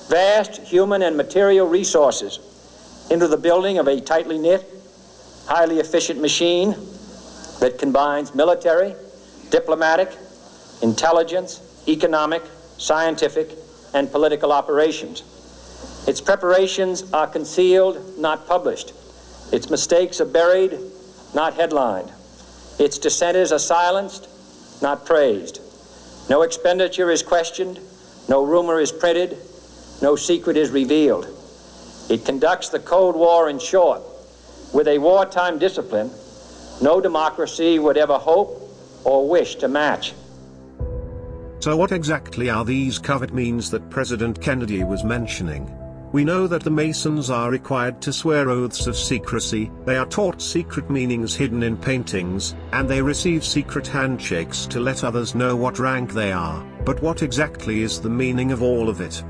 vast human and material resources into the building of a tightly knit, highly efficient machine that combines military, diplomatic, intelligence, economic, scientific, and political operations. Its preparations are concealed, not published. Its mistakes are buried, not headlined. Its dissenters are silenced, not praised. No expenditure is questioned, no rumor is printed, no secret is revealed. It conducts the Cold War, in short, with a wartime discipline no democracy would ever hope or wish to match. So what exactly are these covert means that President Kennedy was mentioning? We know that the Masons are required to swear oaths of secrecy, they are taught secret meanings hidden in paintings, and they receive secret handshakes to let others know what rank they are. But what exactly is the meaning of all of it?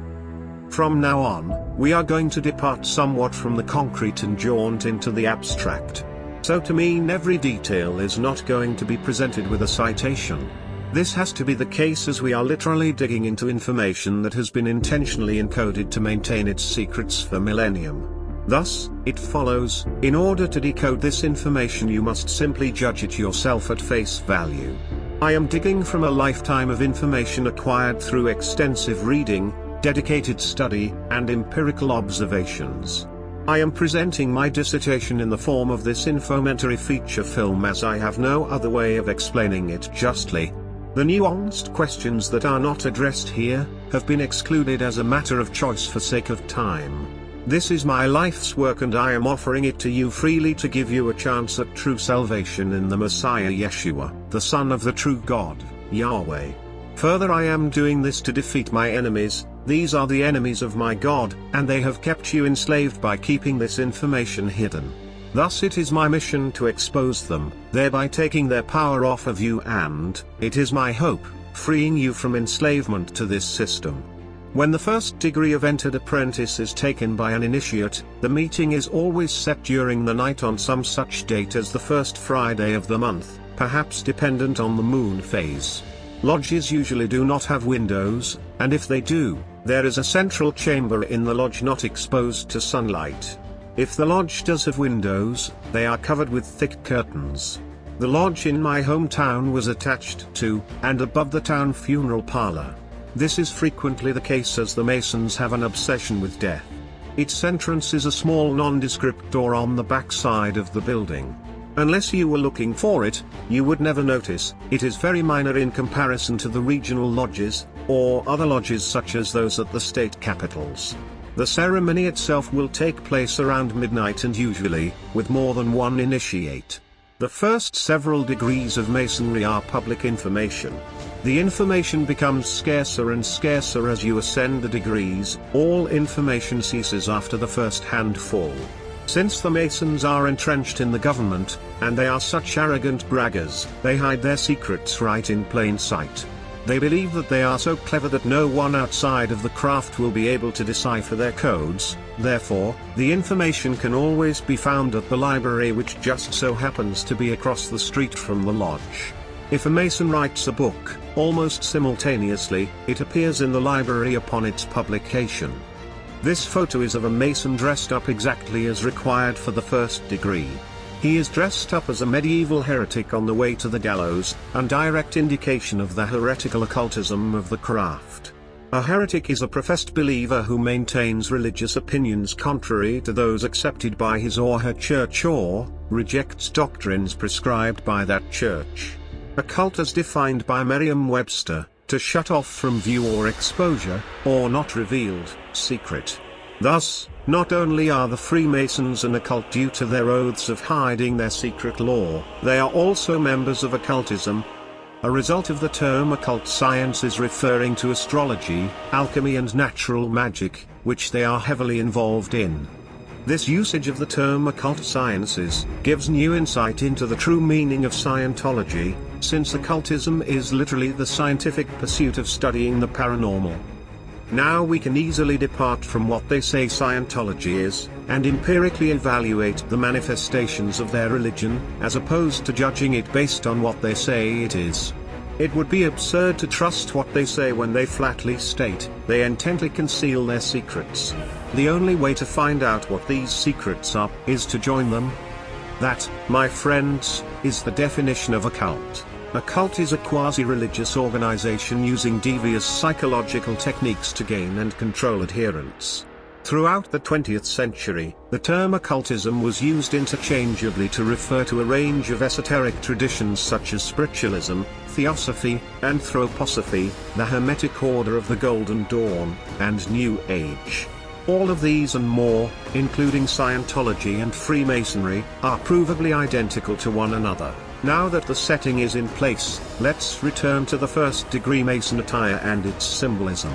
From now on, we are going to depart somewhat from the concrete and jaunt into the abstract. So to mean every detail is not going to be presented with a citation. This has to be the case as we are literally digging into information that has been intentionally encoded to maintain its secrets for millennium. Thus, it follows, in order to decode this information you must simply judge it yourself at face value. I am digging from a lifetime of information acquired through extensive reading, dedicated study, and empirical observations. I am presenting my dissertation in the form of this infomentary feature film as I have no other way of explaining it justly. The nuanced questions that are not addressed here have been excluded as a matter of choice for sake of time. This is my life's work and I am offering it to you freely to give you a chance at true salvation in the Messiah Yeshua, the Son of the true God, Yahweh. Further, I am doing this to defeat my enemies. These are the enemies of my God, and they have kept you enslaved by keeping this information hidden. Thus it is my mission to expose them, thereby taking their power off of you and, it is my hope, freeing you from enslavement to this system. When the first degree of entered apprentice is taken by an initiate, the meeting is always set during the night on some such date as the first Friday of the month, perhaps dependent on the moon phase. Lodges usually do not have windows, and if they do, there is a central chamber in the lodge not exposed to sunlight. If the lodge does have windows, they are covered with thick curtains. The lodge in my hometown was attached to, and above the town funeral parlor. This is frequently the case as the Masons have an obsession with death. Its entrance is a small nondescript door on the back side of the building. Unless you were looking for it, you would never notice. It is very minor in comparison to the regional lodges, or other lodges such as those at the state capitals. The ceremony itself will take place around midnight and usually, with more than one initiate. The first several degrees of Masonry are public information. The information becomes scarcer and scarcer as you ascend the degrees. All information ceases after the first handful. Since the Masons are entrenched in the government, and they are such arrogant braggers, they hide their secrets right in plain sight. They believe that they are so clever that no one outside of the craft will be able to decipher their codes. Therefore, the information can always be found at the library, which just so happens to be across the street from the lodge. If a Mason writes a book, almost simultaneously, it appears in the library upon its publication. This photo is of a Mason dressed up exactly as required for the first degree. He is dressed up as a medieval heretic on the way to the gallows, and direct indication of the heretical occultism of the craft. A heretic is a professed believer who maintains religious opinions contrary to those accepted by his or her church or rejects doctrines prescribed by that church. Occult as defined by Merriam-Webster, to shut off from view or exposure, or not revealed, secret. Thus, not only are the Freemasons an occult due to their oaths of hiding their secret law, they are also members of occultism. A result of the term occult science is referring to astrology, alchemy and natural magic, which they are heavily involved in. This usage of the term occult sciences gives new insight into the true meaning of Scientology, since occultism is literally the scientific pursuit of studying the paranormal. Now we can easily depart from what they say Scientology is, and empirically evaluate the manifestations of their religion, as opposed to judging it based on what they say it is. It would be absurd to trust what they say when they flatly state they intently conceal their secrets. The only way to find out what these secrets are is to join them. That, my friends, is the definition of occult. A cult is a quasi-religious organization using devious psychological techniques to gain and control adherents. Throughout the 20th century, the term occultism was used interchangeably to refer to a range of esoteric traditions such as spiritualism, theosophy, anthroposophy, the Hermetic Order of the Golden Dawn, and New Age. All of these and more, including Scientology and Freemasonry, are provably identical to one another. Now that the setting is in place, let's return to the first-degree Mason attire and its symbolism.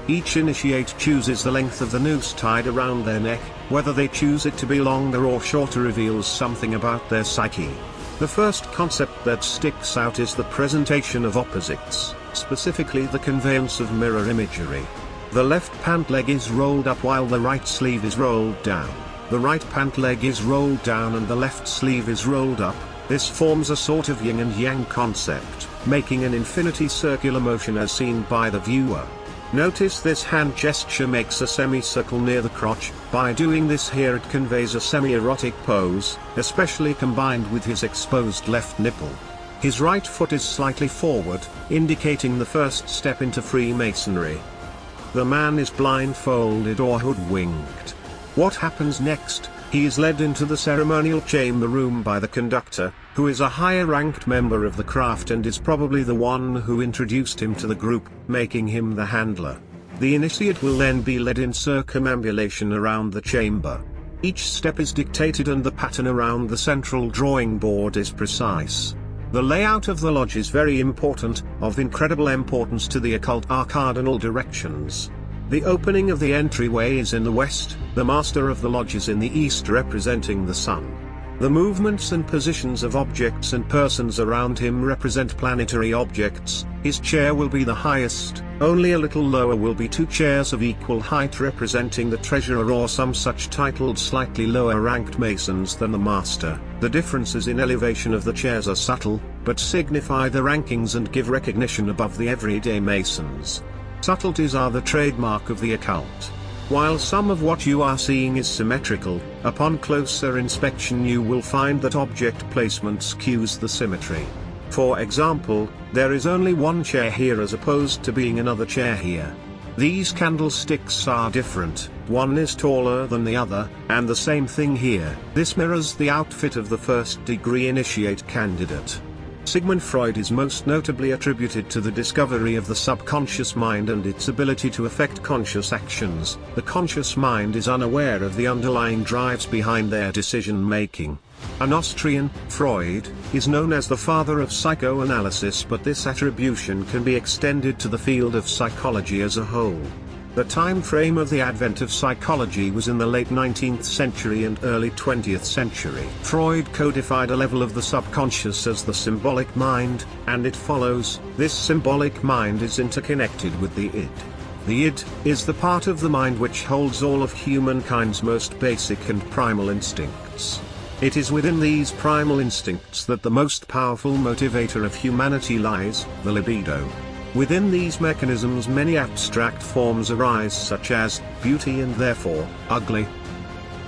Each initiate chooses the length of the noose tied around their neck. Whether they choose it to be longer or shorter reveals something about their psyche. The first concept that sticks out is the presentation of opposites, specifically the conveyance of mirror imagery. The left pant leg is rolled up while the right sleeve is rolled down. The right pant leg is rolled down and the left sleeve is rolled up. This forms a sort of yin and yang concept, making an infinity circular motion as seen by the viewer. Notice this hand gesture makes a semicircle near the crotch. By doing this here it conveys a semi-erotic pose, especially combined with his exposed left nipple. His right foot is slightly forward, indicating the first step into Freemasonry. The man is blindfolded or hoodwinked. What happens next? He is led into the ceremonial chamber room by the conductor, who is a higher-ranked member of the craft and is probably the one who introduced him to the group, making him the handler. The initiate will then be led in circumambulation around the chamber. Each step is dictated and the pattern around the central drawing board is precise. The layout of the lodge is very important. Of incredible importance to the occult are cardinal directions. The opening of the entryway is in the west, the master of the lodge is in the east representing the sun. The movements and positions of objects and persons around him represent planetary objects. His chair will be the highest, only a little lower will be two chairs of equal height representing the treasurer or some such titled slightly lower ranked masons than the master. The differences in elevation of the chairs are subtle, but signify the rankings and give recognition above the everyday masons. Subtleties are the trademark of the occult. While some of what you are seeing is symmetrical, upon closer inspection you will find that object placement skews the symmetry. For example, there is only one chair here as opposed to being another chair here. These candlesticks are different, one is taller than the other, and the same thing here. This mirrors the outfit of the first-degree initiate candidate. Sigmund Freud is most notably attributed to the discovery of the subconscious mind and its ability to affect conscious actions. The conscious mind is unaware of the underlying drives behind their decision-making. An Austrian, Freud, is known as the father of psychoanalysis, but this attribution can be extended to the field of psychology as a whole. The time frame of the advent of psychology was in the late 19th century and early 20th century. Freud codified a level of the subconscious as the symbolic mind, and it follows, this symbolic mind is interconnected with the id. The id is the part of the mind which holds all of humankind's most basic and primal instincts. It is within these primal instincts that the most powerful motivator of humanity lies, the libido. Within these mechanisms many abstract forms arise such as, beauty and therefore, ugly.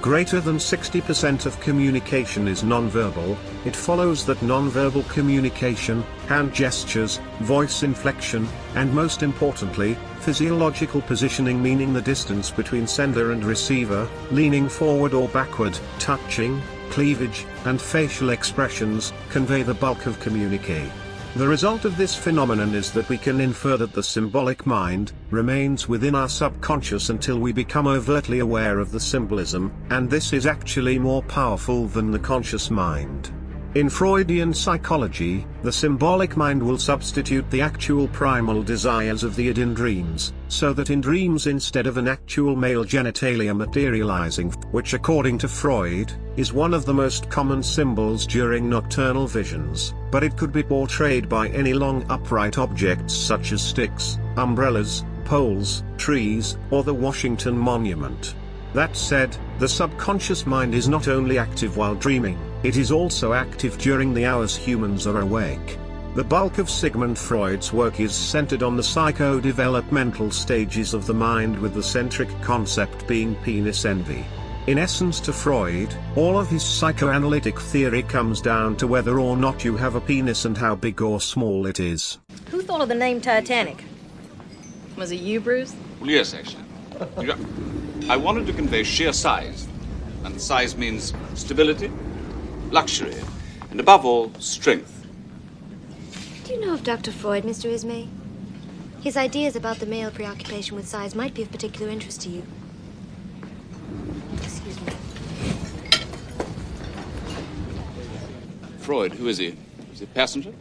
Greater than 60% of communication is nonverbal. It follows that nonverbal communication, hand gestures, voice inflection, and most importantly, physiological positioning, meaning the distance between sender and receiver, leaning forward or backward, touching, cleavage, and facial expressions, convey the bulk of communique. The result of this phenomenon is that we can infer that the symbolic mind remains within our subconscious until we become overtly aware of the symbolism, and this is actually more powerful than the conscious mind. In Freudian psychology, the symbolic mind will substitute the actual primal desires of the id in dreams, so that in dreams instead of an actual male genitalia materializing, which according to Freud, is one of the most common symbols during nocturnal visions, but it could be portrayed by any long upright objects such as sticks, umbrellas, poles, trees, or the Washington Monument. That said, the subconscious mind is not only active while dreaming, it is also active during the hours humans are awake. The bulk of Sigmund Freud's work is centered on the psycho-developmental stages of the mind, with the centric concept being penis envy. In essence, to Freud, all of his psychoanalytic theory comes down to whether or not you have a penis and how big or small it is. Who thought of the name Titanic? Was it you, Bruce? Well, yes, actually. I wanted to convey sheer size, and size means stability, luxury, and above all, strength. Do you know of Dr. Freud, Mr. Ismay? His ideas about the male preoccupation with size might be of particular interest to you. Excuse me. Freud, who is he? Is he a passenger?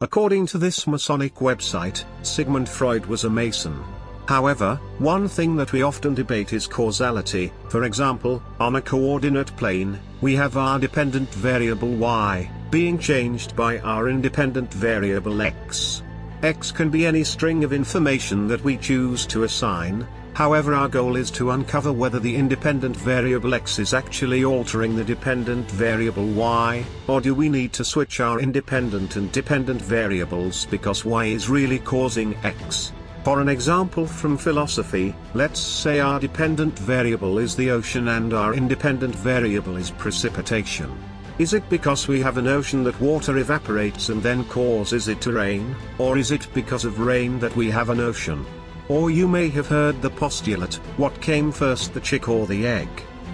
According to this Masonic website, Sigmund Freud was a Mason. However, one thing that we often debate is causality. For example, on a coordinate plane, we have our dependent variable y being changed by our independent variable x. X can be any string of information that we choose to assign. However, our goal is to uncover whether the independent variable x is actually altering the dependent variable y, or do we need to switch our independent and dependent variables because y is really causing x. For an example from philosophy, let's say our dependent variable is the ocean and our independent variable is precipitation. Is it because we have an ocean that water evaporates and then causes it to rain, or is it because of rain that we have an ocean? Or you may have heard the postulate, what came first, the chick or the egg?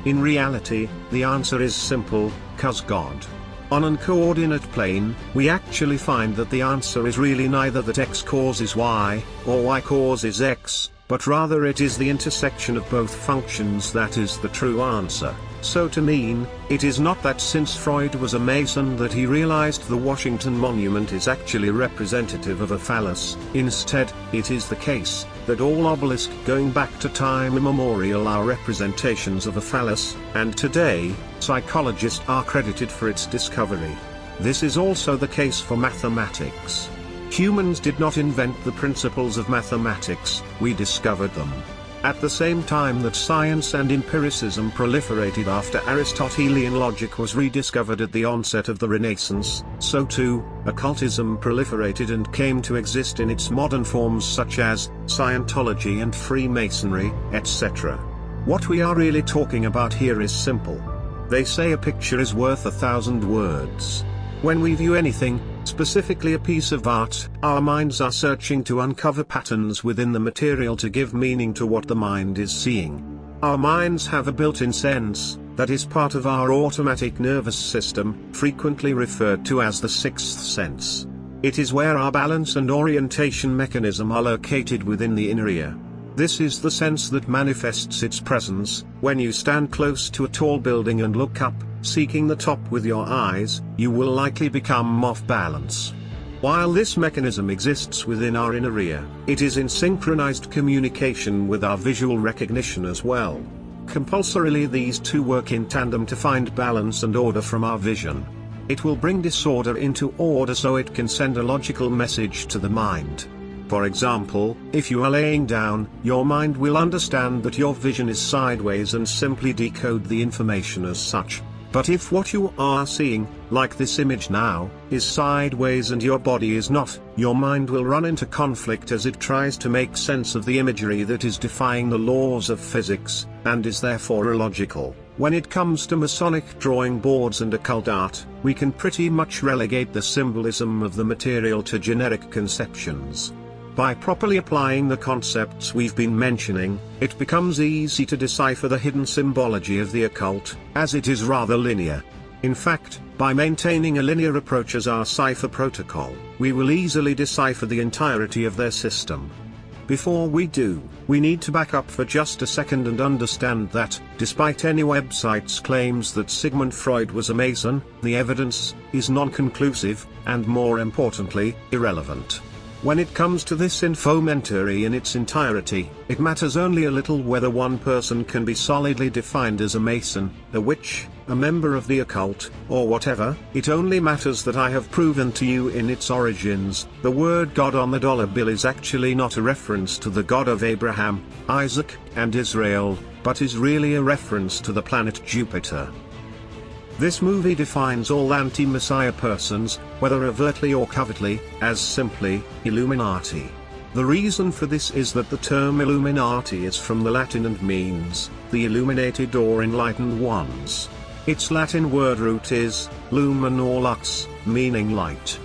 In reality, the answer is simple, 'cause God. On an coordinate plane, we actually find that the answer is really neither that x causes y, or y causes x, but rather it is the intersection of both functions that is the true answer. So to mean, it is not that since Freud was a Mason that he realized the Washington Monument is actually representative of a phallus. Instead, it is the case that all obelisks going back to time immemorial are representations of a phallus, and today, psychologists are credited for its discovery. This is also the case for mathematics. Humans did not invent the principles of mathematics, we discovered them. At the same time that science and empiricism proliferated after Aristotelian logic was rediscovered at the onset of the Renaissance, so too, occultism proliferated and came to exist in its modern forms such as Scientology and Freemasonry, etc. What we are really talking about here is simple. They say a picture is worth 1,000 words. When we view anything, specifically a piece of art, our minds are searching to uncover patterns within the material to give meaning to what the mind is seeing. Our minds have a built-in sense, that is part of our automatic nervous system, frequently referred to as the sixth sense. It is where our balance and orientation mechanism are located within the inner ear. This is the sense that manifests its presence when you stand close to a tall building and look up, seeking the top with your eyes, you will likely become off balance. While this mechanism exists within our inner ear, it is in synchronized communication with our visual recognition as well. Compulsorily, these two work in tandem to find balance and order from our vision. It will bring disorder into order so it can send a logical message to the mind. For example, if you are laying down, your mind will understand that your vision is sideways and simply decode the information as such. But if what you are seeing, like this image now, is sideways and your body is not, your mind will run into conflict as it tries to make sense of the imagery that is defying the laws of physics, and is therefore illogical. When it comes to Masonic drawing boards and occult art, we can pretty much relegate the symbolism of the material to generic conceptions. By properly applying the concepts we've been mentioning, it becomes easy to decipher the hidden symbology of the occult, as it is rather linear. In fact, by maintaining a linear approach as our cipher protocol, we will easily decipher the entirety of their system. Before we do, we need to back up for just a second and understand that, despite any website's claims that Sigmund Freud was a Mason, the evidence is non-conclusive, and more importantly, irrelevant. When it comes to this infomentary in its entirety, it matters only a little whether one person can be solidly defined as a Mason, a witch, a member of the occult, or whatever. It only matters that I have proven to you in its origins, the word God on the dollar bill is actually not a reference to the God of Abraham, Isaac, and Israel, but is really a reference to the planet Jupiter. This movie defines all anti-Messiah persons, whether overtly or covertly, as simply Illuminati. The reason for this is that the term Illuminati is from the Latin and means the illuminated or enlightened ones. Its Latin word root is lumen or lux, meaning light.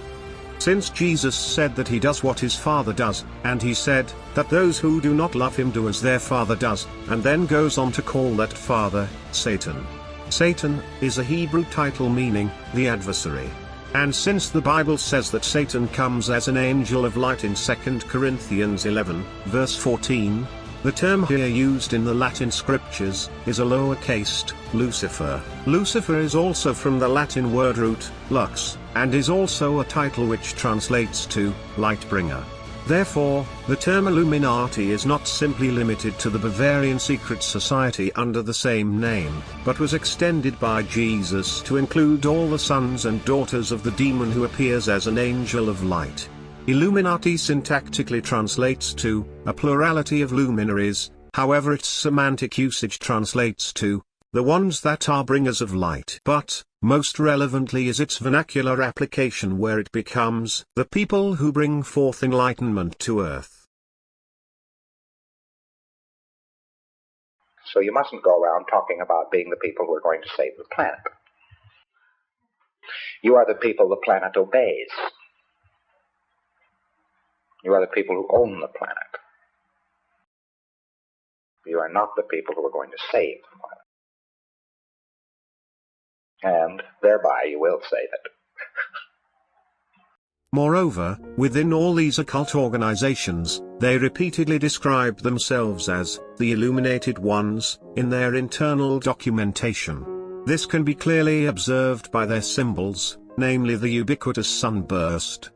Since Jesus said that he does what his Father does, and he said that those who do not love him do as their father does, and then goes on to call that father Satan. Satan is a Hebrew title meaning the adversary. And since the Bible says that Satan comes as an angel of light in 2 Corinthians 11, verse 14, the term here used in the Latin scriptures is a lowercase Lucifer. Lucifer is also from the Latin word root, lux, and is also a title which translates to light-bringer. Therefore, the term Illuminati is not simply limited to the Bavarian secret society under the same name, but was extended by Jesus to include all the sons and daughters of the demon who appears as an angel of light. Illuminati syntactically translates to a plurality of luminaries, however its semantic usage translates to the ones that are bringers of light. But, most relevantly is its vernacular application where it becomes the people who bring forth enlightenment to earth. So you mustn't go around talking about being the people who are going to save the planet. You are the people the planet obeys. You are the people who own the planet. You are not the people who are going to save the planet. And thereby you will save it. Moreover, within all these occult organizations, they repeatedly describe themselves as the illuminated ones in their internal documentation. This can be clearly observed by their symbols, namely the ubiquitous sunburst.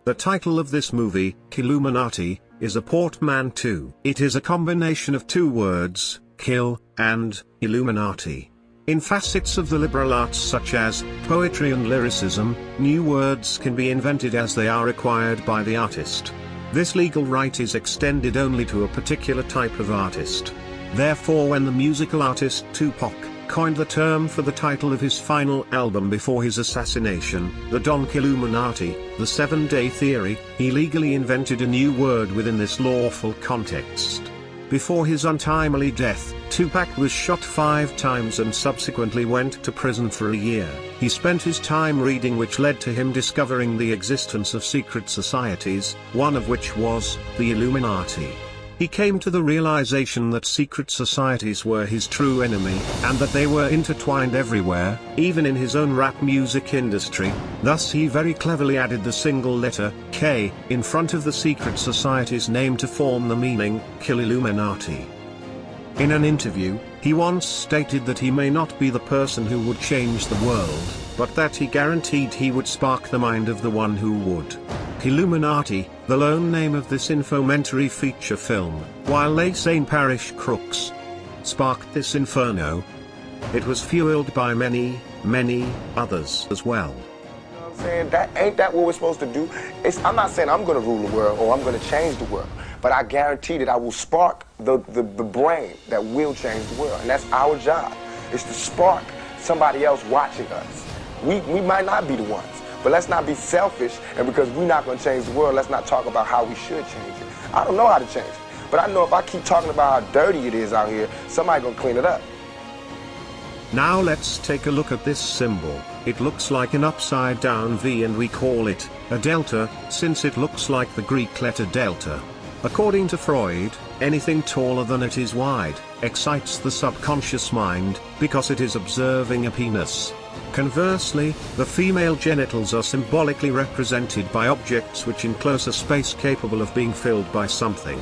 The title of this movie, Killuminati, is a portmanteau. It is a combination of two words, kill, and Illuminati. In facets of the liberal arts such as poetry and lyricism, new words can be invented as they are required by the artist. This legal right is extended only to a particular type of artist. Therefore, when the musical artist Tupac coined the term for the title of his final album before his assassination, the Don Killuminati, the 7-day theory, he legally invented a new word within this lawful context. Before his untimely death, Tupac was shot 5 times and subsequently went to prison for a year. He spent his time reading, which led to him discovering the existence of secret societies, one of which was the Illuminati. He came to the realization that secret societies were his true enemy, and that they were intertwined everywhere, even in his own rap music industry. Thus he very cleverly added the single letter, K, in front of the secret society's name to form the meaning, Killuminati. In an interview, he once stated that he may not be the person who would change the world, but that he guaranteed he would spark the mind of the one who would. Killuminati, the lone name of this infomentary feature film, while they sane parish crooks sparked this inferno, it was fueled by many, many others as well. You know what I'm saying? Ain't that what we're supposed to do? I'm not saying I'm going to rule the world or I'm going to change the world, but I guarantee that I will spark the brain that will change the world, and that's our job, is to spark somebody else watching us. We might not be the ones. But let's not be selfish, and because we're not going to change the world, let's not talk about how we should change it. I don't know how to change it, but I know if I keep talking about how dirty it is out here, somebody's going to clean it up. Now let's take a look at this symbol. It looks like an upside down V, and we call it a delta, since it looks like the Greek letter delta. According to Freud, anything taller than it is wide excites the subconscious mind, because it is observing a penis. Conversely, the female genitals are symbolically represented by objects which enclose a space capable of being filled by something.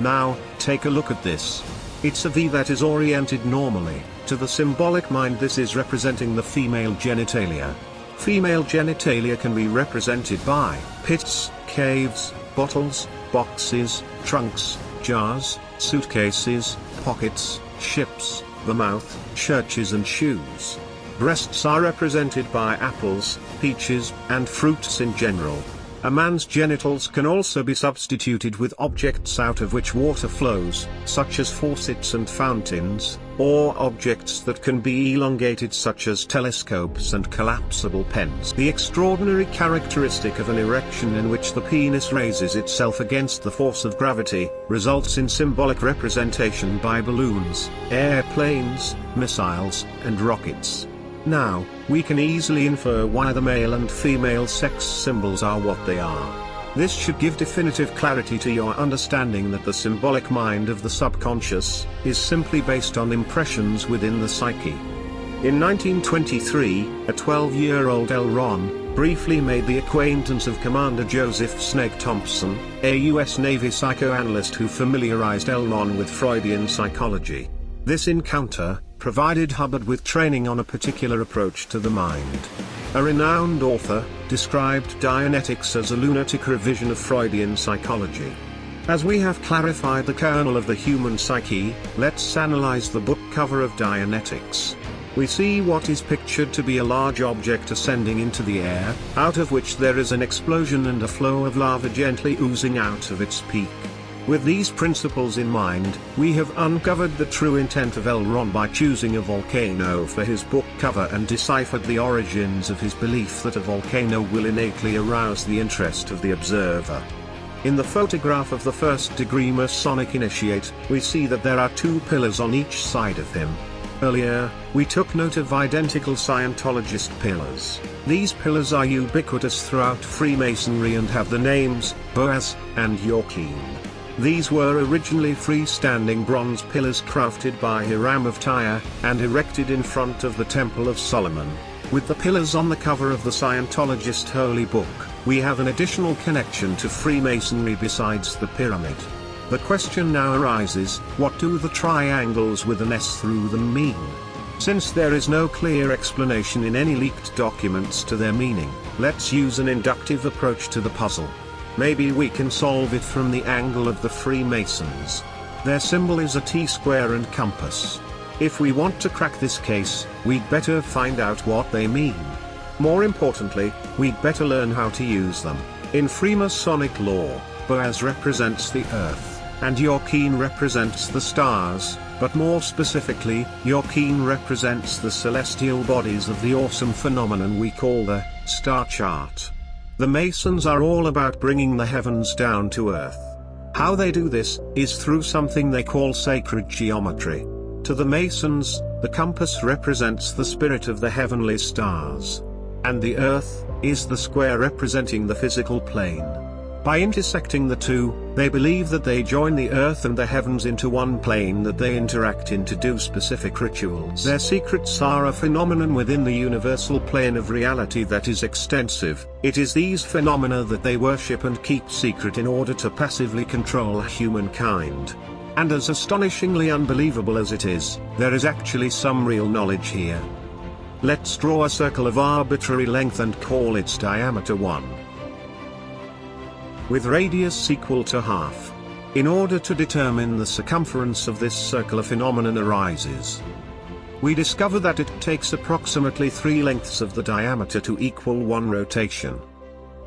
Now, take a look at this. It's a V that is oriented normally. To the symbolic mind, this is representing the female genitalia. Female genitalia can be represented by pits, caves, bottles, boxes, trunks, jars, suitcases, pockets, ships, the mouth, churches and shoes. Breasts are represented by apples, peaches, and fruits in general. A man's genitals can also be substituted with objects out of which water flows, such as faucets and fountains, or objects that can be elongated such as telescopes and collapsible pens. The extraordinary characteristic of an erection in which the penis raises itself against the force of gravity, results in symbolic representation by balloons, airplanes, missiles, and rockets. Now, we can easily infer why the male and female sex symbols are what they are. This should give definitive clarity to your understanding that the symbolic mind of the subconscious is simply based on impressions within the psyche. In 1923, a 12-year-old L. Ron briefly made the acquaintance of Commander Joseph Snake Thompson, a U.S. Navy psychoanalyst who familiarized L. Ron with Freudian psychology. This encounter provided Hubbard with training on a particular approach to the mind. A renowned author described Dianetics as a lunatic revision of Freudian psychology. As we have clarified the kernel of the human psyche, let's analyze the book cover of Dianetics. We see what is pictured to be a large object ascending into the air, out of which there is an explosion and a flow of lava gently oozing out of its peak. With these principles in mind, we have uncovered the true intent of L. Ron by choosing a volcano for his book cover and deciphered the origins of his belief that a volcano will innately arouse the interest of the observer. In the photograph of the first-degree Masonic initiate, we see that there are two pillars on each side of him. Earlier, we took note of identical Scientologist pillars. These pillars are ubiquitous throughout Freemasonry and have the names Boaz and Joachim. These were originally freestanding bronze pillars crafted by Hiram of Tyre, and erected in front of the Temple of Solomon. With the pillars on the cover of the Scientologist Holy Book, we have an additional connection to Freemasonry besides the pyramid. The question now arises, what do the triangles with an S through them mean? Since there is no clear explanation in any leaked documents to their meaning, let's use an inductive approach to the puzzle. Maybe we can solve it from the angle of the Freemasons. Their symbol is a T-square and compass. If we want to crack this case, we'd better find out what they mean. More importantly, we'd better learn how to use them. In Freemasonic law, Boaz represents the earth, and Joachim represents the stars, but more specifically, Joachim represents the celestial bodies of the awesome phenomenon we call the star chart. The Masons are all about bringing the heavens down to earth. How they do this is through something they call sacred geometry. To the Masons, the compass represents the spirit of the heavenly stars, and the earth is the square representing the physical plane. By intersecting the two, they believe that they join the earth and the heavens into one plane that they interact in to do specific rituals. Their secrets are a phenomenon within the universal plane of reality that is extensive. It is these phenomena that they worship and keep secret in order to passively control humankind. And as astonishingly unbelievable as it is, there is actually some real knowledge here. Let's draw a circle of arbitrary length and call its diameter 1. With radius equal to half. In order to determine the circumference of this circle, a phenomenon arises. We discover that it takes approximately 3 lengths of the diameter to equal 1 rotation.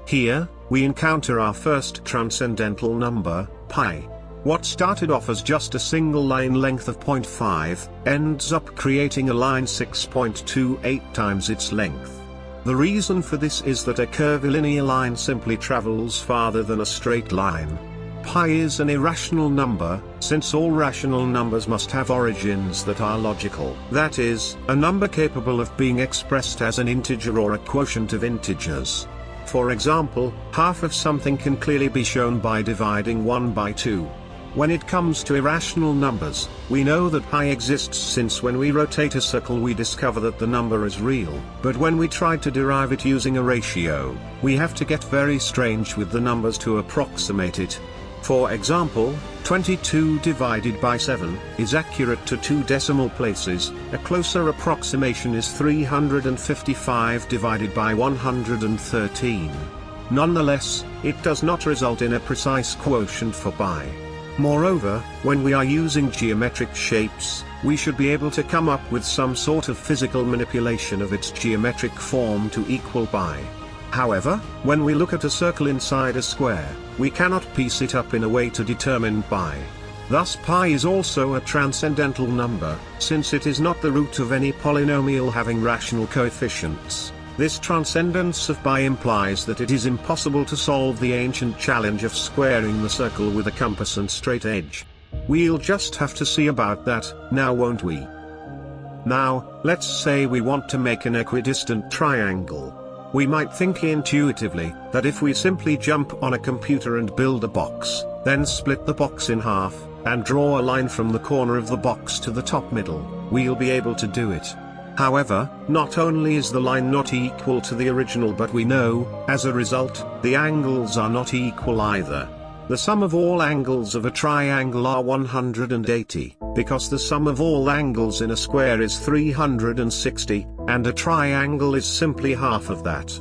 Here, we encounter our first transcendental number, pi. What started off as just a single line length of 0.5, ends up creating a line 6.28 times its length. The reason for this is that a curvilinear line simply travels farther than a straight line. Pi is an irrational number, since all rational numbers must have origins that are logical. That is, a number capable of being expressed as an integer or a quotient of integers. For example, half of something can clearly be shown by dividing 1 by 2. When it comes to irrational numbers, we know that pi exists since when we rotate a circle we discover that the number is real, but when we try to derive it using a ratio, we have to get very strange with the numbers to approximate it. For example, 22 divided by 7 is accurate to 2 decimal places. A closer approximation is 355 divided by 113. Nonetheless, it does not result in a precise quotient for pi. Moreover, when we are using geometric shapes, we should be able to come up with some sort of physical manipulation of its geometric form to equal pi. However, when we look at a circle inside a square, we cannot piece it up in a way to determine pi. Thus pi is also a transcendental number, since it is not the root of any polynomial having rational coefficients. This transcendence of pi implies that it is impossible to solve the ancient challenge of squaring the circle with a compass and straight edge. We'll just have to see about that, now won't we? Now, let's say we want to make an equidistant triangle. We might think intuitively that if we simply jump on a computer and build a box, then split the box in half, and draw a line from the corner of the box to the top middle, we'll be able to do it. However, not only is the line not equal to the original, but we know, as a result, the angles are not equal either. The sum of all angles of a triangle are 180, because the sum of all angles in a square is 360, and a triangle is simply half of that.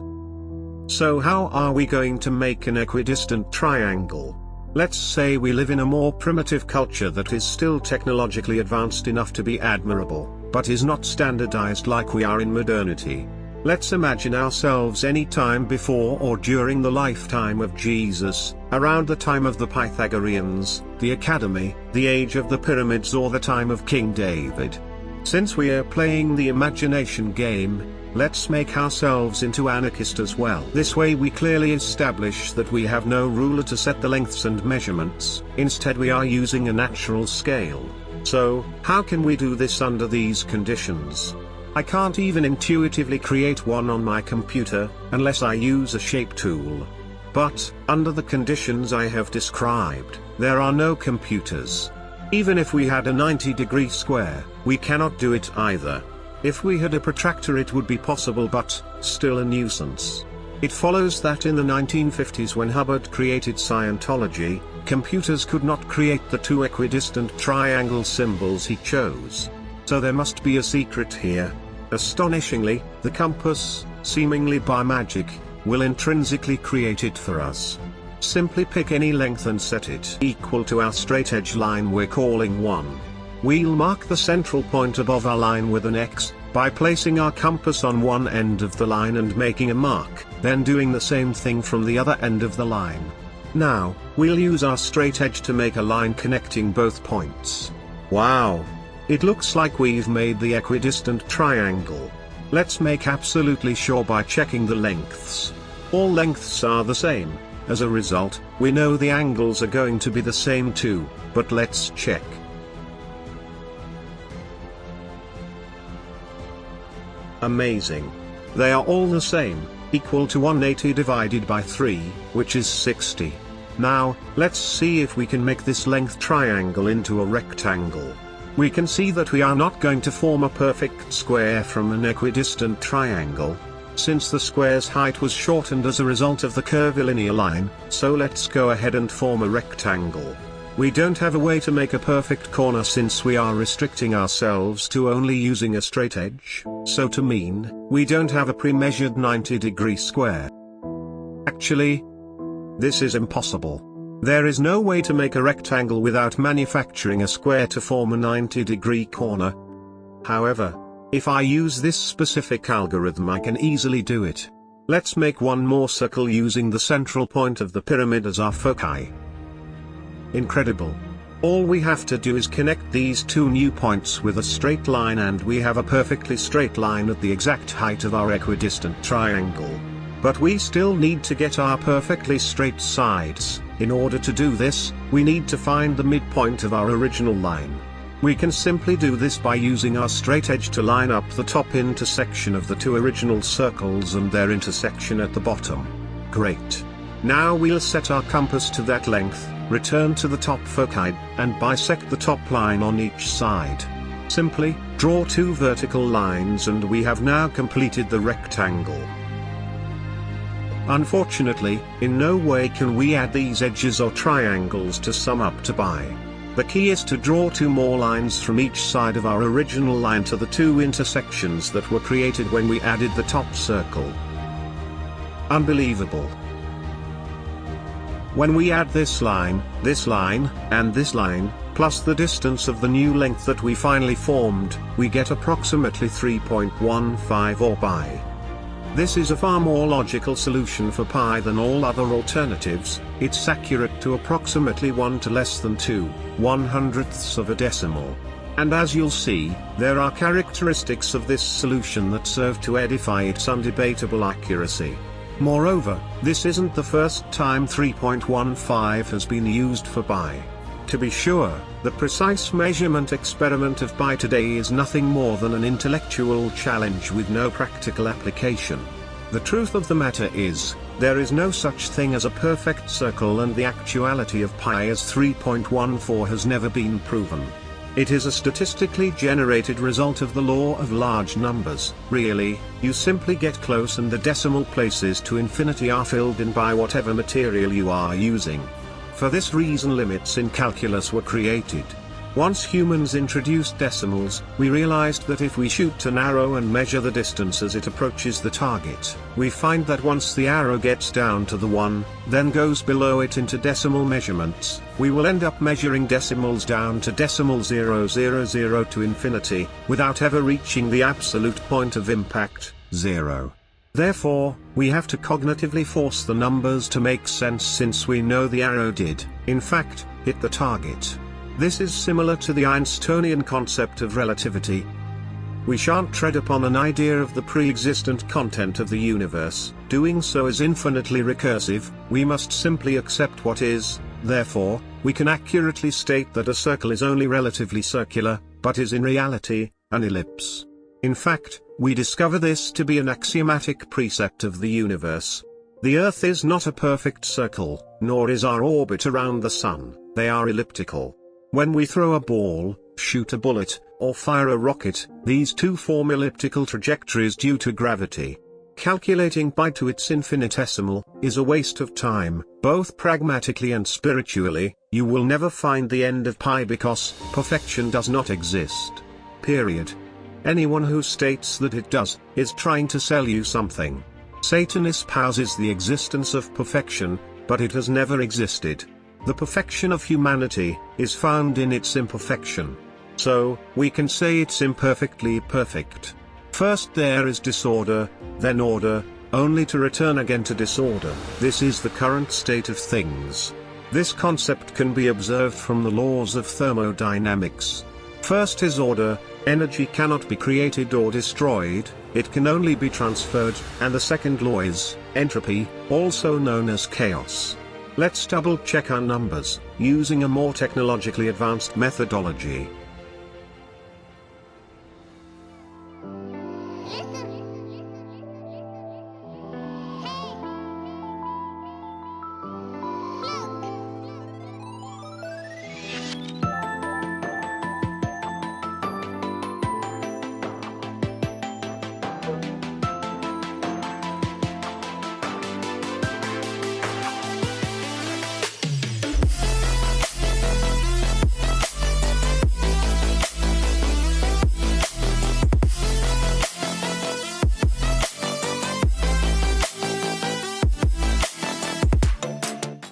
So how are we going to make an equidistant triangle? Let's say we live in a more primitive culture that is still technologically advanced enough to be admirable, but is not standardized like we are in modernity. Let's imagine ourselves any time before or during the lifetime of Jesus, around the time of the Pythagoreans, the Academy, the age of the pyramids, or the time of King David. Since we are playing the imagination game, let's make ourselves into anarchist as well. This way we clearly establish that we have no ruler to set the lengths and measurements. Instead we are using a natural scale. So, how can we do this under these conditions? I can't even intuitively create one on my computer, unless I use a shape tool. But, under the conditions I have described, there are no computers. Even if we had a 90-degree square, we cannot do it either. If we had a protractor it would be possible, but still a nuisance. It follows that in the 1950s, when Hubbard created Scientology, computers could not create the two equidistant triangle symbols he chose. So there must be a secret here. Astonishingly, the compass, seemingly by magic, will intrinsically create it for us. Simply pick any length and set it equal to our straight edge line we're calling 1. We'll mark the central point above our line with an X, by placing our compass on one end of the line and making a mark, then doing the same thing from the other end of the line. Now, we'll use our straight edge to make a line connecting both points. Wow! It looks like we've made the equidistant triangle. Let's make absolutely sure by checking the lengths. All lengths are the same. As a result, we know the angles are going to be the same too, but let's check. Amazing. They are all the same, equal to 180 divided by 3, which is 60. Now, let's see if we can make this length triangle into a rectangle. We can see that we are not going to form a perfect square from an equidistant triangle, since the square's height was shortened as a result of the curvilinear line, so let's go ahead and form a rectangle. We don't have a way to make a perfect corner since we are restricting ourselves to only using a straight edge, so to mean, we don't have a pre-measured 90-degree square. Actually, this is impossible. There is no way to make a rectangle without manufacturing a square to form a 90-degree corner. However, if I use this specific algorithm I can easily do it. Let's make one more circle using the central point of the pyramid as our foci. Incredible. All we have to do is connect these two new points with a straight line and we have a perfectly straight line at the exact height of our equidistant triangle. But we still need to get our perfectly straight sides. In order to do this, we need to find the midpoint of our original line. We can simply do this by using our straight edge to line up the top intersection of the two original circles and their intersection at the bottom. Great. Now we'll set our compass to that length, return to the top foci, and bisect the top line on each side. Simply, draw two vertical lines and we have now completed the rectangle. Unfortunately, in no way can we add these edges or triangles to sum up to pi. The key is to draw two more lines from each side of our original line to the two intersections that were created when we added the top circle. Unbelievable. When we add this line, and this line, plus the distance of the new length that we finally formed, we get approximately 3.15 or pi. This is a far more logical solution for pi than all other alternatives. It's accurate to approximately 1 to less than 2/100ths of a decimal. And as you'll see, there are characteristics of this solution that serve to edify its undebatable accuracy. Moreover, this isn't the first time 3.15 has been used for pi. To be sure, the precise measurement experiment of pi today is nothing more than an intellectual challenge with no practical application. The truth of the matter is, there is no such thing as a perfect circle, and the actuality of pi as 3.14 has never been proven. It is a statistically generated result of the law of large numbers. Really, you simply get close and the decimal places to infinity are filled in by whatever material you are using. For this reason limits in calculus were created. Once humans introduced decimals, we realized that if we shoot an arrow and measure the distance as it approaches the target, we find that once the arrow gets down to the 1, then goes below it into decimal measurements, we will end up measuring decimals down to decimal 000 to infinity, without ever reaching the absolute point of impact, 0. Therefore, we have to cognitively force the numbers to make sense, since we know the arrow did, in fact, hit the target. This is similar to the Einsteinian concept of relativity. We shan't tread upon an idea of the pre-existent content of the universe. Doing so is infinitely recursive. We must simply accept what is. Therefore, we can accurately state that a circle is only relatively circular, but is in reality an ellipse. In fact, we discover this to be an axiomatic precept of the universe. The Earth is not a perfect circle, nor is our orbit around the Sun. They are elliptical. When we throw a ball, shoot a bullet, or fire a rocket, these two form elliptical trajectories due to gravity. Calculating pi to its infinitesimal is a waste of time, both pragmatically and spiritually. You will never find the end of pi because perfection does not exist. Period. Anyone who states that it does, is trying to sell you something. Satan espouses the existence of perfection, but it has never existed. The perfection of humanity is found in its imperfection. So, we can say it's imperfectly perfect. First there is disorder, then order, only to return again to disorder. This is the current state of things. This concept can be observed from the laws of thermodynamics. First is order. Energy cannot be created or destroyed, it can only be transferred, and the second law is entropy, also known as chaos. Let's double check our numbers, using a more technologically advanced methodology.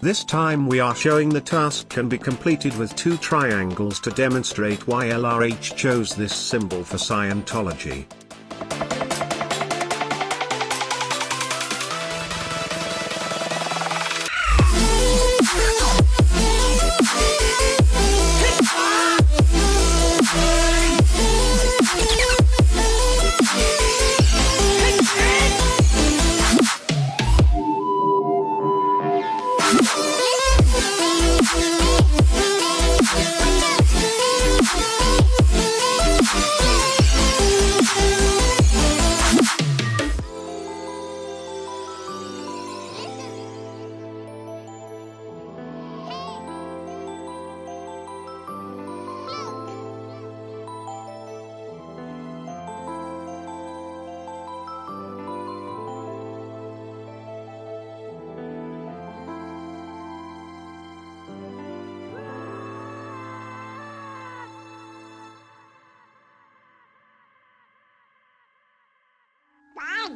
This time we are showing the task can be completed with two triangles to demonstrate why LRH chose this symbol for Scientology.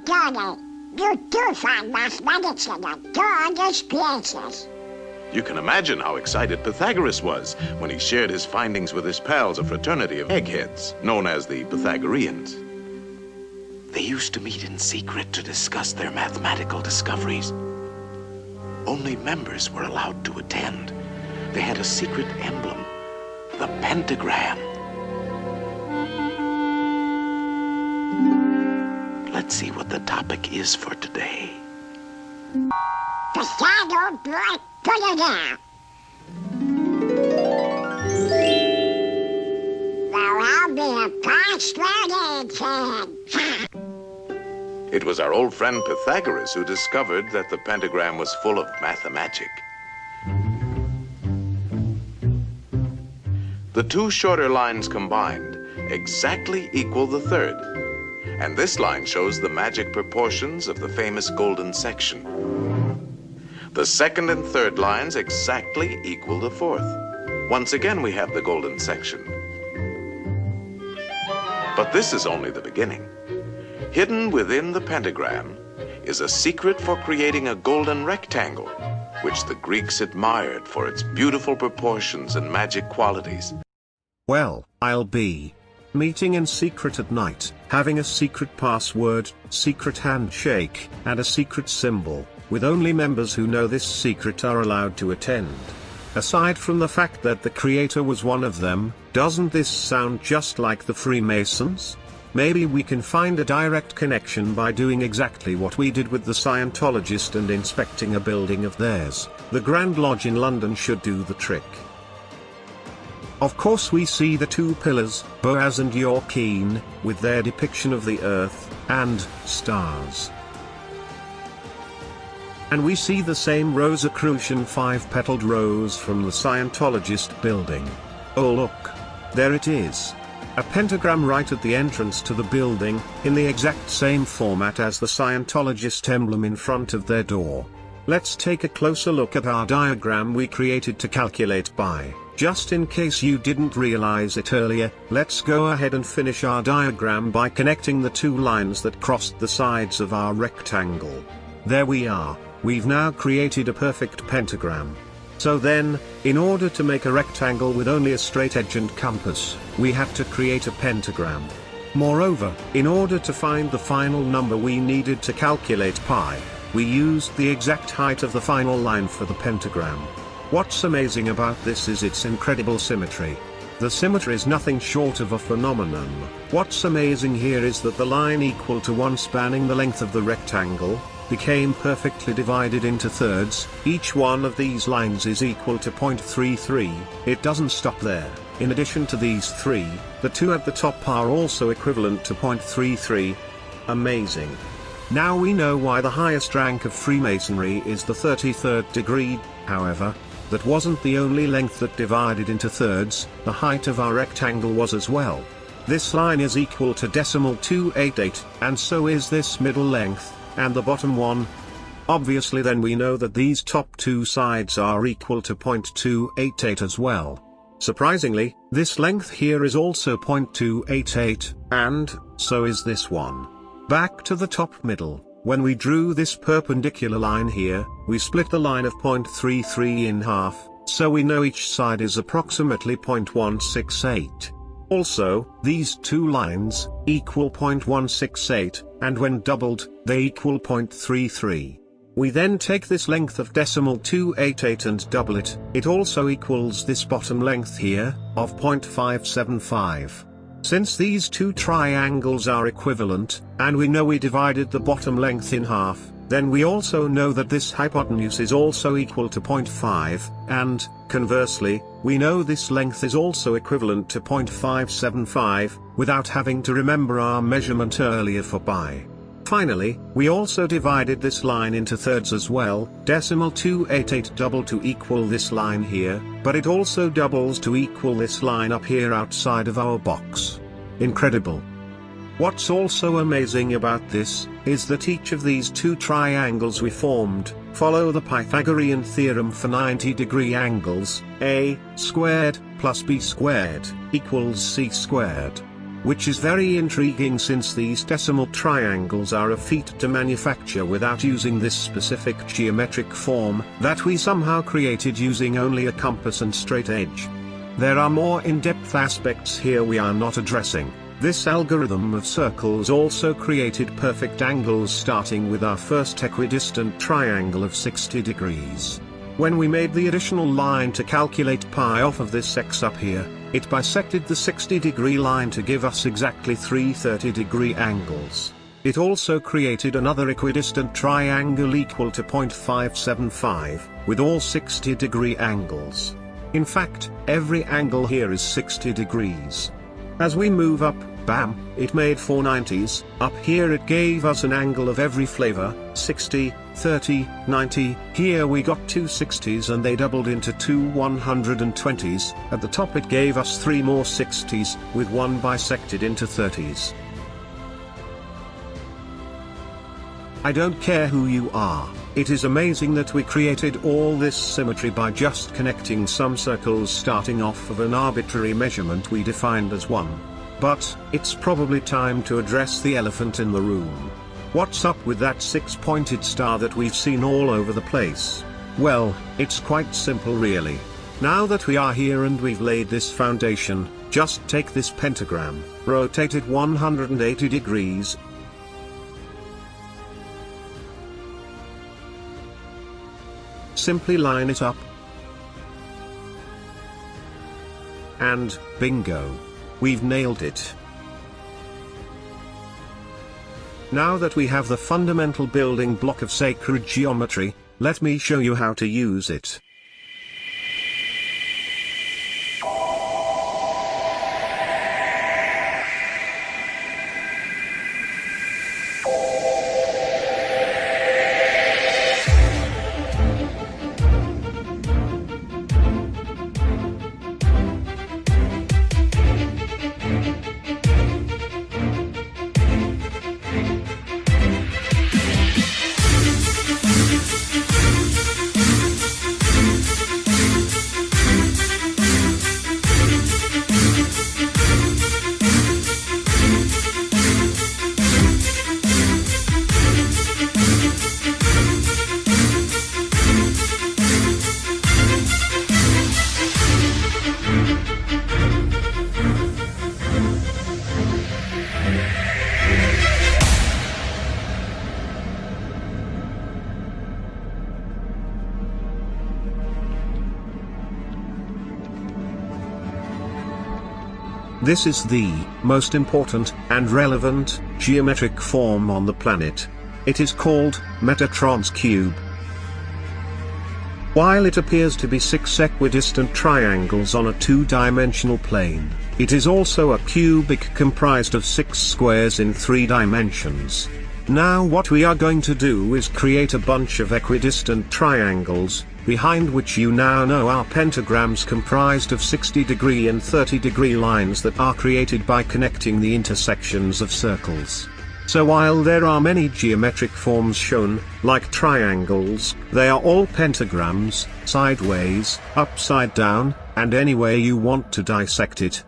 Doctor, you do find mathematics in the darndest places. You can imagine how excited Pythagoras was when he shared his findings with his pals, a fraternity of eggheads, known as the Pythagoreans. They used to meet in secret to discuss their mathematical discoveries. Only members were allowed to attend. They had a secret emblem, the pentagram. Let's see what the topic is for today. Pythagor, boy, put it out. Well, I'll be a persuaded kid. It was our old friend Pythagoras who discovered that the pentagram was full of mathemagic. The two shorter lines combined exactly equal the third. And this line shows the magic proportions of the famous golden section. The second and third lines exactly equal the fourth. Once again, we have the golden section. But this is only the beginning. Hidden within the pentagram is a secret for creating a golden rectangle, which the Greeks admired for its beautiful proportions and magic qualities. Well, I'll be meeting in secret at night, having a secret password, secret handshake, and a secret symbol, with only members who know this secret are allowed to attend. Aside from the fact that the creator was one of them, doesn't this sound just like the Freemasons? Maybe we can find a direct connection by doing exactly what we did with the Scientologist and inspecting a building of theirs. The Grand Lodge in London should do the trick. Of course we see the two pillars, Boaz and Joachim, with their depiction of the earth, and stars. And we see the same Rosicrucian 5-petaled rose from the Scientologist building. Oh look! There it is. A pentagram right at the entrance to the building, in the exact same format as the Scientologist emblem in front of their door. Let's take a closer look at our diagram we created to calculate pi. Just in case you didn't realize it earlier, let's go ahead and finish our diagram by connecting the two lines that crossed the sides of our rectangle. There we are, we've now created a perfect pentagram. So then, in order to make a rectangle with only a straight edge and compass, we have to create a pentagram. Moreover, in order to find the final number we needed to calculate pi, we used the exact height of the final line for the pentagram. What's amazing about this is its incredible symmetry. The symmetry is nothing short of a phenomenon. What's amazing here is that the line equal to 1 spanning the length of the rectangle became perfectly divided into thirds. Each one of these lines is equal to 0.33. It doesn't stop there. In addition to these three, the two at the top are also equivalent to 0.33. Amazing. Now we know why the highest rank of Freemasonry is the 33rd degree. However, that wasn't the only length that divided into thirds. The height of our rectangle was as well. This line is equal to decimal 288, and so is this middle length, and the bottom one. Obviously then we know that these top two sides are equal to 0.288 as well. Surprisingly, this length here is also 0.288, and so is this one. Back to the top middle. When we drew this perpendicular line here, we split the line of 0.33 in half, so we know each side is approximately 0.168. Also, these two lines equal 0.168, and when doubled, they equal 0.33. We then take this length of decimal 288 and double it. It also equals this bottom length here, of 0.575. Since these two triangles are equivalent, and we know we divided the bottom length in half, then we also know that this hypotenuse is also equal to 0.5, and, conversely, we know this length is also equivalent to 0.575, without having to remember our measurement earlier for pi. Finally, we also divided this line into thirds as well. Decimal 288 double to equal this line here, but it also doubles to equal this line up here outside of our box. Incredible. What's also amazing about this, is that each of these two triangles we formed, follow the Pythagorean theorem for 90-degree angles. A squared plus b squared equals c squared. which is very intriguing since these decimal triangles are a feat to manufacture without using this specific geometric form that we somehow created using only a compass and straight edge. There are more in-depth aspects here we are not addressing. This algorithm of circles also created perfect angles starting with our first equidistant triangle of 60 degrees. When we made the additional line to calculate pi off of this x up here, it bisected the 60-degree line to give us exactly 3 30-degree angles. It also created another equidistant triangle equal to 0.575, with all 60-degree angles. In fact, every angle here is 60 degrees. As we move up, bam, it made 4 90s, up here it gave us an angle of every flavor, 60, 30, 90, here we got 2 60s and they doubled into 2 120s, at the top it gave us 3 more 60s, with one bisected into 30s. I don't care who you are, it is amazing that we created all this symmetry by just connecting some circles starting off of an arbitrary measurement we defined as 1. But, it's probably time to address the elephant in the room. What's up with that 6-pointed star that we've seen all over the place? Well, it's quite simple really. Now that we are here and we've laid this foundation, just take this pentagram, rotate it 180 degrees, simply line it up, and bingo! We've nailed it. Now that we have the fundamental building block of sacred geometry, let me show you how to use it. This is the most important and relevant geometric form on the planet. It is called Metatron's cube. While it appears to be 6 equidistant triangles on a 2-dimensional plane, it is also a cubic comprised of 6 squares in 3 dimensions. Now what we are going to do is create a bunch of equidistant triangles, behind which you now know are pentagrams comprised of 60-degree and 30-degree lines that are created by connecting the intersections of circles. So while there are many geometric forms shown, like triangles, they are all pentagrams, sideways, upside down, and any way you want to dissect it.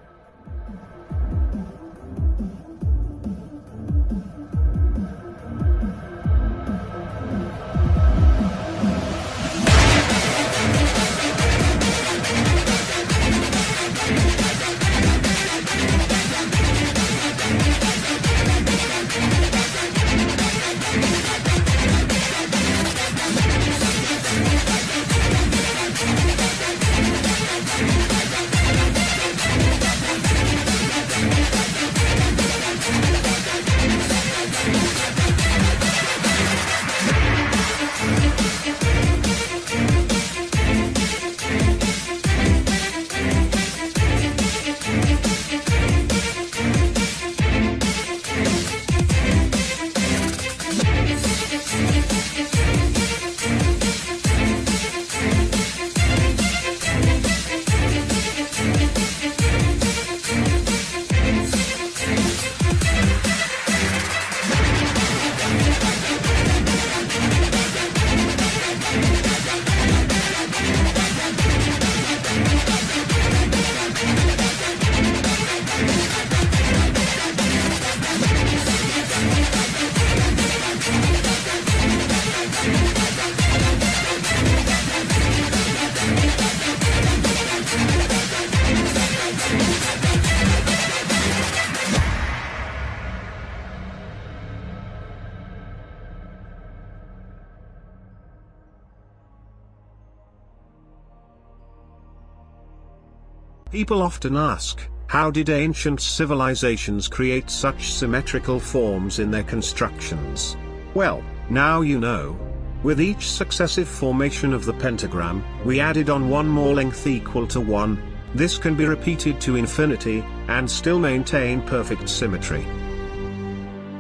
People often ask, how did ancient civilizations create such symmetrical forms in their constructions? Well, now you know. With each successive formation of the pentagram, we added on one more length equal to 1. This can be repeated to infinity, and still maintain perfect symmetry.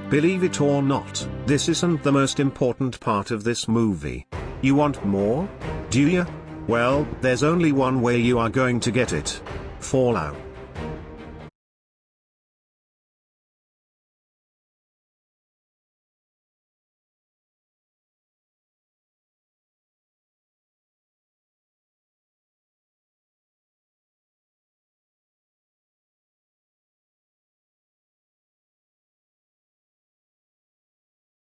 Believe it or not, this isn't the most important part of this movie. You want more? Do you? Well, there's only one way you are going to get it. Fallout.